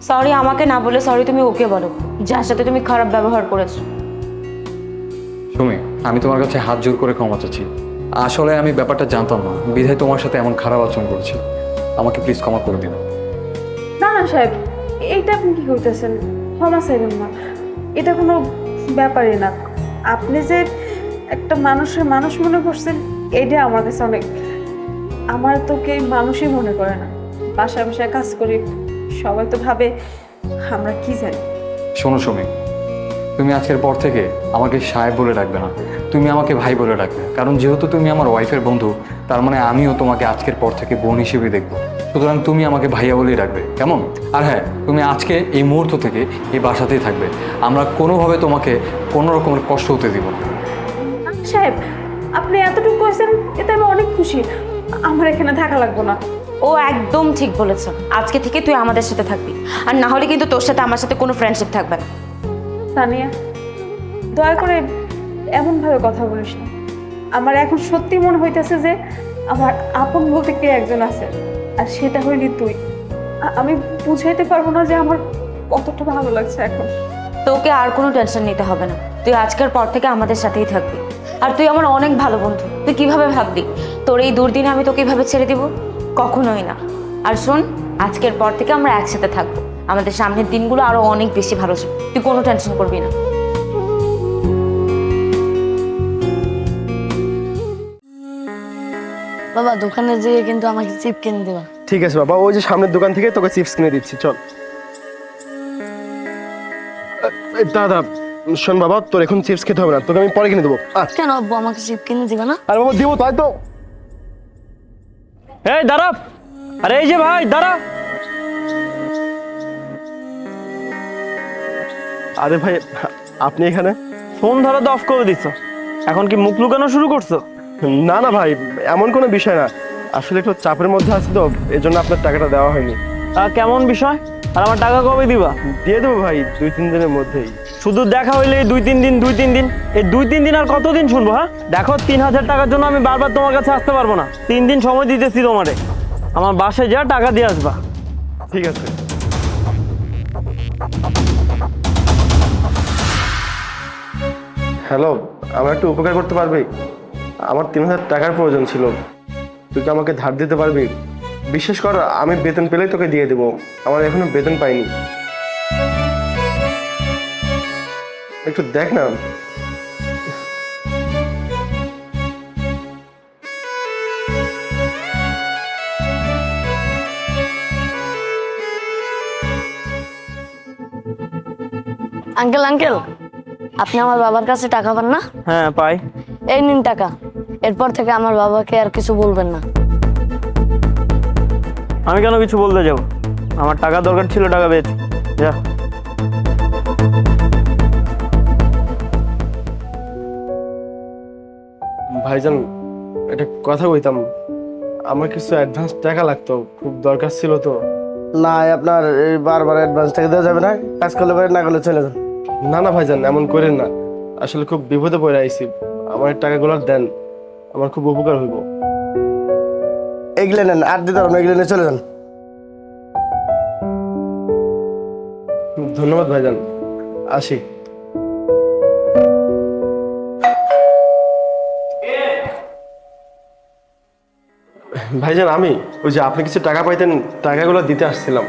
Sorry আমাকে না বলে সরি তুমি ওকে বলো, যার সাথে তুমি খারাপ ব্যবহার করেছো। সুমি, আমি তোমার কাছে হাত জোর করে ক্ষমা চাচ্ছি। আসলে আমি ব্যাপারটা জানতাম না, বিধায় তোমার সাথে এমন খারাপ আচরণ করেছি। আমাকে প্লিজ ক্ষমা করে দিন। না না সাহেব, এইটা আপনি কি করতেছেন? ক্ষমা চাইবেন না, এটা কোনো ব্যাপারই না। আপনি যে একটা মানুষের মানুষ মনে করছেন, এইটা আমার কাছে অনেক। আমার তো কেউ মানুষই মনে করে না। বাসায় বাসায় কাজ করি, সবাই তো ভাবে আমরা কি জানি। শোনো সুমি, তুমি আজকের পর থেকে আমাকে সাহেব বলে ডাকবে না, তুমি আমাকে ভাই বলে ডাকবে। কারণ যেহেতু তুমি আমার ওয়াইফের বন্ধু, তার মানে আমিও তোমাকে আজকের পর থেকে বোন হিসেবে দেখবো। সুতরাং তুমি আমাকে ভাইয়া বলেই ডাকবে, কেমন? আর হ্যাঁ, তুমি আজকে এই মুহূর্ত থেকে এই বাসাতেই থাকবে। আমরা কোনোভাবে তোমাকে কোনো রকমের কষ্ট হতে দিব না। সাহেব, আপনি এতটুকু করেছেন, এতে আমি অনেক খুশি। আমার এখানে থাকা লাগবে না। ও একদম ঠিক বলেছ, আজকে থেকে তুই আমাদের সাথে থাকবি, আর না হলে কিন্তু তোর সাথে আমার সাথে কোনো ফ্রেন্ডশিপ থাকবে না। তানিয়া, দয়া করে এমনভাবে কথা বলিস না। আমার এখন সত্যি মনে হইতেছে যে আমার আপন বলতে কে একজন আছে, আর সেটা হইলি তুই। আমি বুঝাইতে পারবো না যে আমার কতটা ভালো লাগছে এখন। তোকে আর কোনো টেনশন নিতে হবে না, তুই আজকের পর থেকে আমাদের সাথেই থাকবি। আর তুই আমার অনেক ভালো বন্ধু, তুই কিভাবে ভাববি তোর এই দুর্দিনে আমি তোকে এভাবে ছেড়ে দিব? কখনোই না। আর শোন, আজকের পর থেকে আমরা একসাথে থাকবো, আমাদের সামনের দিনগুলো আরো অনেক বেশি ভালো যাবে, তুই কোনো টেনশন করবি না। বাবা দোকানে যেয়ে কিন্তু আমাকে চিপ কিনে দেবা। ঠিক আছে বাবা, ওই যে সামনের দোকান থেকে তোকে চিপস কিনে দিচ্ছি, চল। দাদা শোন বাবা, তোর এখন চিপস খেতে হবে না, তোকে আমি পরে কিনে দেবো। কেন আব্বু আমাকে চিপ কিনে দিবা না? আর বাবা দিব, তাই তো। এই দাঁড়া, আরে এই যে ভাই দাঁড়া। আরে ভাই, আপনি এখানে? ফোন ধরা তো অফ করে দিচ্ছ, এখন কি মুখ লুকানো শুরু করছো? না না ভাই, এমন কোনো বিষয় না, আসলে একটু চাপের মধ্যে আছি তো, এই জন্য আপনার টাকাটা দেওয়া হয়নি। কেমন বিষয়? আর আমার টাকা কবে দিবা? দিয়ে দেবো ভাই, 2-3 দিনের মধ্যেই। শুধু দেখা হইলে 2-3 দিন 2-3 দিন, এই 2-3 দিন আর কতদিন শুনবো? হ্যাঁ দেখো, 3000 টাকার জন্য আমি বারবার তোমার কাছে আসতে পারবো না। 3 দিন সময় দিতেছি তোমারে, আমার বাসায় যা টাকা দিয়ে আসবা। ঠিক আছে। হ্যালো, আমার একটু উপকার করতে পারবি? আমার 3000 টাকার প্রয়োজন ছিল, তুই কি আমাকে ধার দিতে পারবি? বিশেষ কর, আমি বেতন পেলেই তোকে দিয়ে দেবো, আমার এখনো বেতন পাইনি। একটু দেখ না। আঙ্কেল আঙ্কেল, আপনি আমার বাবার কাছে টাকা পান না? হ্যাঁ পাই। এই নিন টাকা, এরপর থেকে আমার বাবাকে আর কিছু বলবেন না। আমি কেন কিছু বলতে যাব? আমার টাকা দরকার ছিল, টাকা পেয়েছি, যা। ভাইজান, একটা কথা বলতাম, আমার কিছু অ্যাডভান্স টাকা লাগতো, খুব দরকার ছিল তো। না, আপনার এই বারবার অ্যাডভান্স টাকা দেওয়া যাবে না, কাজ করলে পারে, না করলে চলে যান। না না ভাইজান, এমন করেন না, আসলে খুব বিপদে পড়ে আইছি, আমার টাকাগুলো দেন, আমার খুব উপকার হইব। এগুলো নেন, আর দিতে পারবেন, এগুলো নিয়ে চলে যান। ধন্যবাদ ভাইজান, আসি। ভাইজান, আমি ওই যে আপনি কিছু টাকা পাইতেন, টাকাগুলো দিতে আসছিলাম।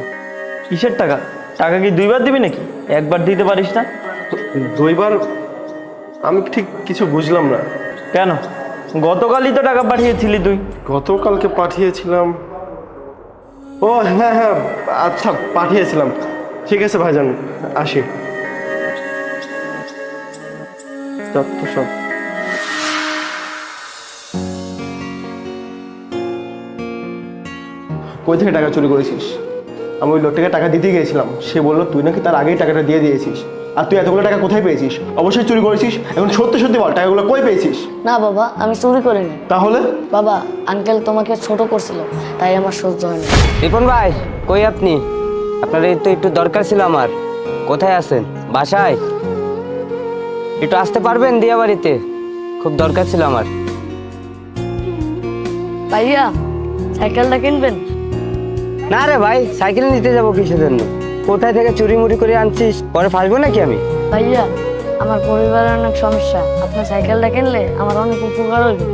কিসের টাকা? টাকা কি 2 বার দিবি নাকি? একবার দিতে পারিস না? 2 বার? আমি ঠিক কিছু বুঝলাম না। কেন? গতকালই তো টাকা পাঠিয়েছিলি তুই। গতকালকে পাঠিয়েছিলাম? ও হ্যাঁ হ্যাঁ, আচ্ছা পাঠিয়েছিলাম। ঠিক আছে ভাইজান, আসি। সব তো সব। কই থেকে টাকা চুরি করেছিস? আমি ওই লোকটাকে টাকা দিতে গিয়েছিলাম, সে বললো তুই নাকি তার আগেই টাকাটা দিয়ে দিয়েছিস। আর তুই এতগুলো টাকা কোথায় পেয়েছিস? অবশ্যই চুরি করেছিস, এখন সত্যি সত্যি বল টাকাগুলো কই পেয়েছিস? না বাবা, আমি চুরি করিনি। তাহলে? বাবা, আঙ্কেল তোমাকে ছোট করছিল, তাই আমার সহ্য হয়নি। রিপন ভাই, কই আপনি? আপনার এই তো একটু দরকার ছিল আমার। কোথায় আছেন? বাসায়? একটু আসতে পারবেন দিয়া বাড়িতে? খুব দরকার ছিল আমার। ভাইয়া, সাইকেলটা কিনবেন? না রে ভাই, সাইকেল নিতে যাবো কিসের জন্য? কোথায় থেকে চুরি মুড়ি করে আনছিস, পরে ফাঁসবো নাকি আমি? ভাইয়া, আমার পরিবারের অনেক সমস্যা, আপনার সাইকেলটা কিনলে আমার অনেক উপকার হইবে।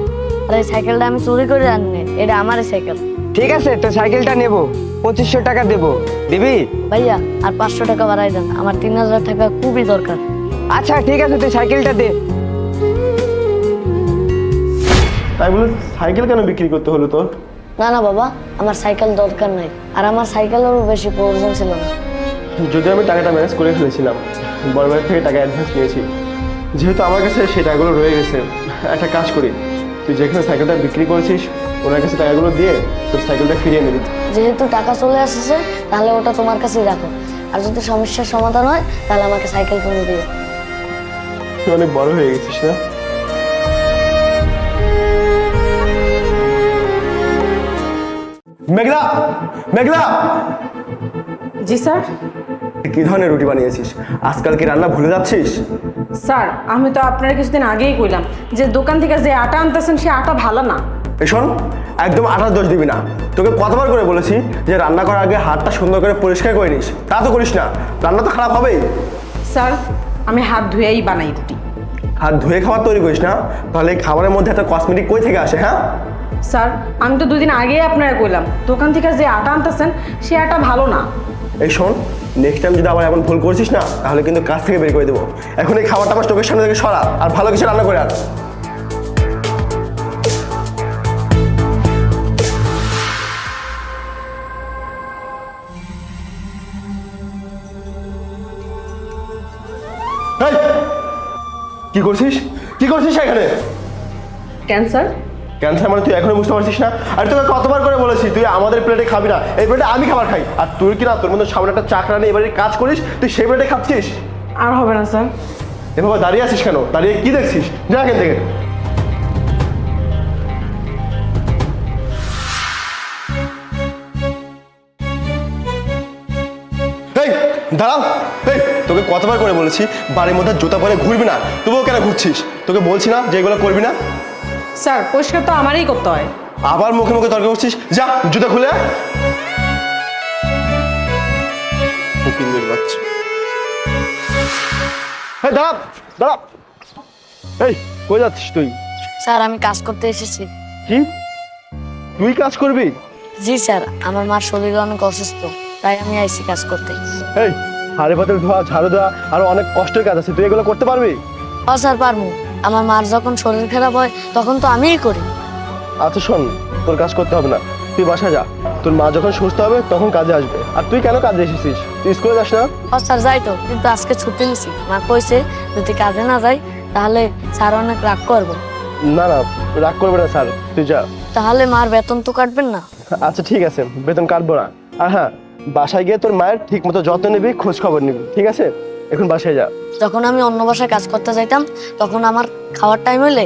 আর এই সাইকেলটা আমি চুরি করে আনিনি, এটা আমারই সাইকেল। ঠিক আছে, তো সাইকেলটা নেবো, 2500 টাকা দেবো, দিবি? ভাইয়া, আর 500 টাকা বাড়াই দেন, আমার 3000 টাকা খুবই দরকার। আচ্ছা ঠিক আছে, তুই সাইকেলটা দে। তাই বলে সাইকেল কেন বিক্রি করতে হলো তোর? না না বাবা, আমার সাইকেল দরকার নাই, আর আমার সাইকেলেরও বেশি প্রয়োজন ছিল না। যদিও আমি টাকাটা ম্যানেজ করে ফেলেছিলাম, বড় ভাইয়ের থেকে টাকা অ্যাডভান্স নিয়েছি, যেহেতু আমার কাছে সেই টাকাগুলো রয়ে গেছে, একটা কাজ করি, তুই যেখানে সাইকেলটা বিক্রি করেছিস ওনার কাছে টাকাগুলো দিয়ে তোর সাইকেলটা ফিরিয়ে নিবি। যেহেতু টাকা চলে আসছে, তাহলে ওটা তোমার কাছেই রাখো, আর যদি সমস্যার সমাধান হয় তাহলে আমাকে সাইকেল কিনে দিও। তুই অনেক বড় হয়ে গেছিস না? মেঘলা, মেঘলা, জি স্যার। কি ধরনের রুটি বানিয়েছিস? আজকাল কি রান্না ভুলে যাচ্ছিস? স্যার আমি তো আপনার কিছুদিন আগেই কইলাম যে দোকান থেকে যে আটা আনতেছেন সে আটা ভালো না। এই শোন, একদম আটার দোষ দিবি না। তোকে কতবার করে বলেছি যে রান্না করার আগে হাতটা সুন্দর করে পরিষ্কার করে নিস, তা তো করিস না, রান্না তো খারাপ হবেই। স্যার আমি হাত ধুয়েই বানাই রুটি। হাত ধুয়ে খাবার তৈরি করিস না? তাহলে এই খাবারের মধ্যে একটা কসমেটিক কই থেকে আসে? হ্যাঁ স্যার আমি তো 2 দিন আগেই আপনারা কইলাম দোকান থেকে যে আটা আনতেছেন সে আটা ভালো না। এই শোন, নেক্সট টাইম যদি আবার এমন ভুল করছিস না, তাহলে কিন্তু কাজ থেকে বের করে দেবো। এখন এই খাবারটা আমার চোখের সামনে থেকে সরা, আর ভালো কিছু রান্না করে আন। এই, কি করছিস? কি করছিস এখানে? ক্যান্সার? ক্যান্সার মানে তুই এখনো বুঝতে পারছিস না? আর তোকে কতবার করে বলেছি তুই আমাদের প্লেটে খাবি না, এই প্লেটে আমি খাবার খাই। আর তুই কি না, তোর মধ্যে সামনে একটা চাকরা নেই, এবারে কাজ করিস, তুই সেই প্লেটে খাচ্ছিস। আর হবে না স্যার। এভাবে দাঁড়িয়ে আছিস কেন? দাঁড়িয়ে কি দেখছিস? যা এখান থেকে। এই দাঁড়াও, এই তোকে কতবার করে বলেছি বাড়ির মধ্যে জুতা পরে ঘুরবি না, তবুও কেন ঘুরছিস? তোকে বলছি না যে এগুলো করবি না? স্যার পরিষ্কার তো আমারই করতে হয়। আবার মুখে মুখে তর্ক করছিস, যা জুতা খুলে আয়। ফকিন্নির বাচ্চা। এই দাঁড়া, দাঁড়া। এই কই যাচ্ছিস তুই? স্যার আমি কাজ করতে এসেছি। কি তুই কাজ করবি? জি স্যার, আমার মার শরীর অনেক অসুস্থ, তাই আমি আইছি কাজ করতে। এই হাড়ে পাতের ধোয়া, ঝাড়ু দেওয়া, আরো অনেক কষ্টের কাজ আছে, তুই এগুলো করতে পারবি? স্যার পারবো। আমার মার যখন শরীর খারাপ হয় তখন তো আমিই করি। আচ্ছা শোন, তোর কাজ করতে হবে না, তুই বাসা যা। তোর মা যখন সুস্থ হবে তখন কাজে আসবে। আর তুই কেন কাজে এসেছিস? তুই স্কুলে যাস না? স্যার যাই তো, কিন্তু আজকে ছুটি নিছি। মা কইছে যদি কাজে না যাই তাহলে স্যার অনেক রাগ করবো। না না, রাগ করবে না স্যার, তুই যা। তাহলে মার বেতন তো কাটবেন না? আচ্ছা ঠিক আছে, বেতন কাটবো না। আর হ্যাঁ, বাসায় গিয়ে তোর মায়ের ঠিক মতো যত্ন নিবি, খোঁজ খবর নিবি, ঠিক আছে? এখন বাসায় যা। যখন আমি অন্য বাসায় কাজ করতে যাইতাম তখন আমার খাওয়ার টাইম হইলে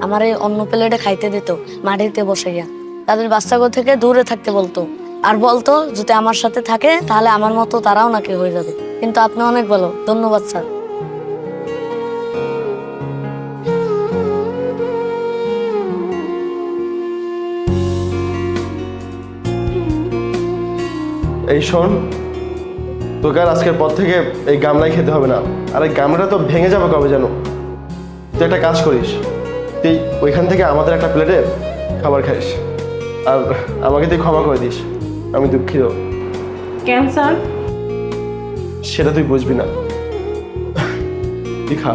আমার এই অন্য প্লেটে খাইতে দিত মাটিতে বসাইয়া। তাদের বাচ্চাগো থেকে দূরে থাকতে বলতো, আর বলতো যদি আমার সাথে থাকে তাহলে আমার মতো তারাও নাকি হয়ে যাবে। কিন্তু আপনি অনেক ভালো, ধন্যবাদ স্যার। এই শোন, তোকে আর আজকের পর থেকে এই গামলায় খেতে হবে না। আর এই গামলাটা তো ভেঙে যাবে কবে যেন। তুই একটা কাজ করিস, তুই ওইখান থেকে আমাদের একটা প্লেটে খাবার খাইস, আর আমাকে তুই ক্ষমা করে দিস। আমি দুঃখিত। ক্যান্সার? সেটা তুই বুঝবি না। তুই খা।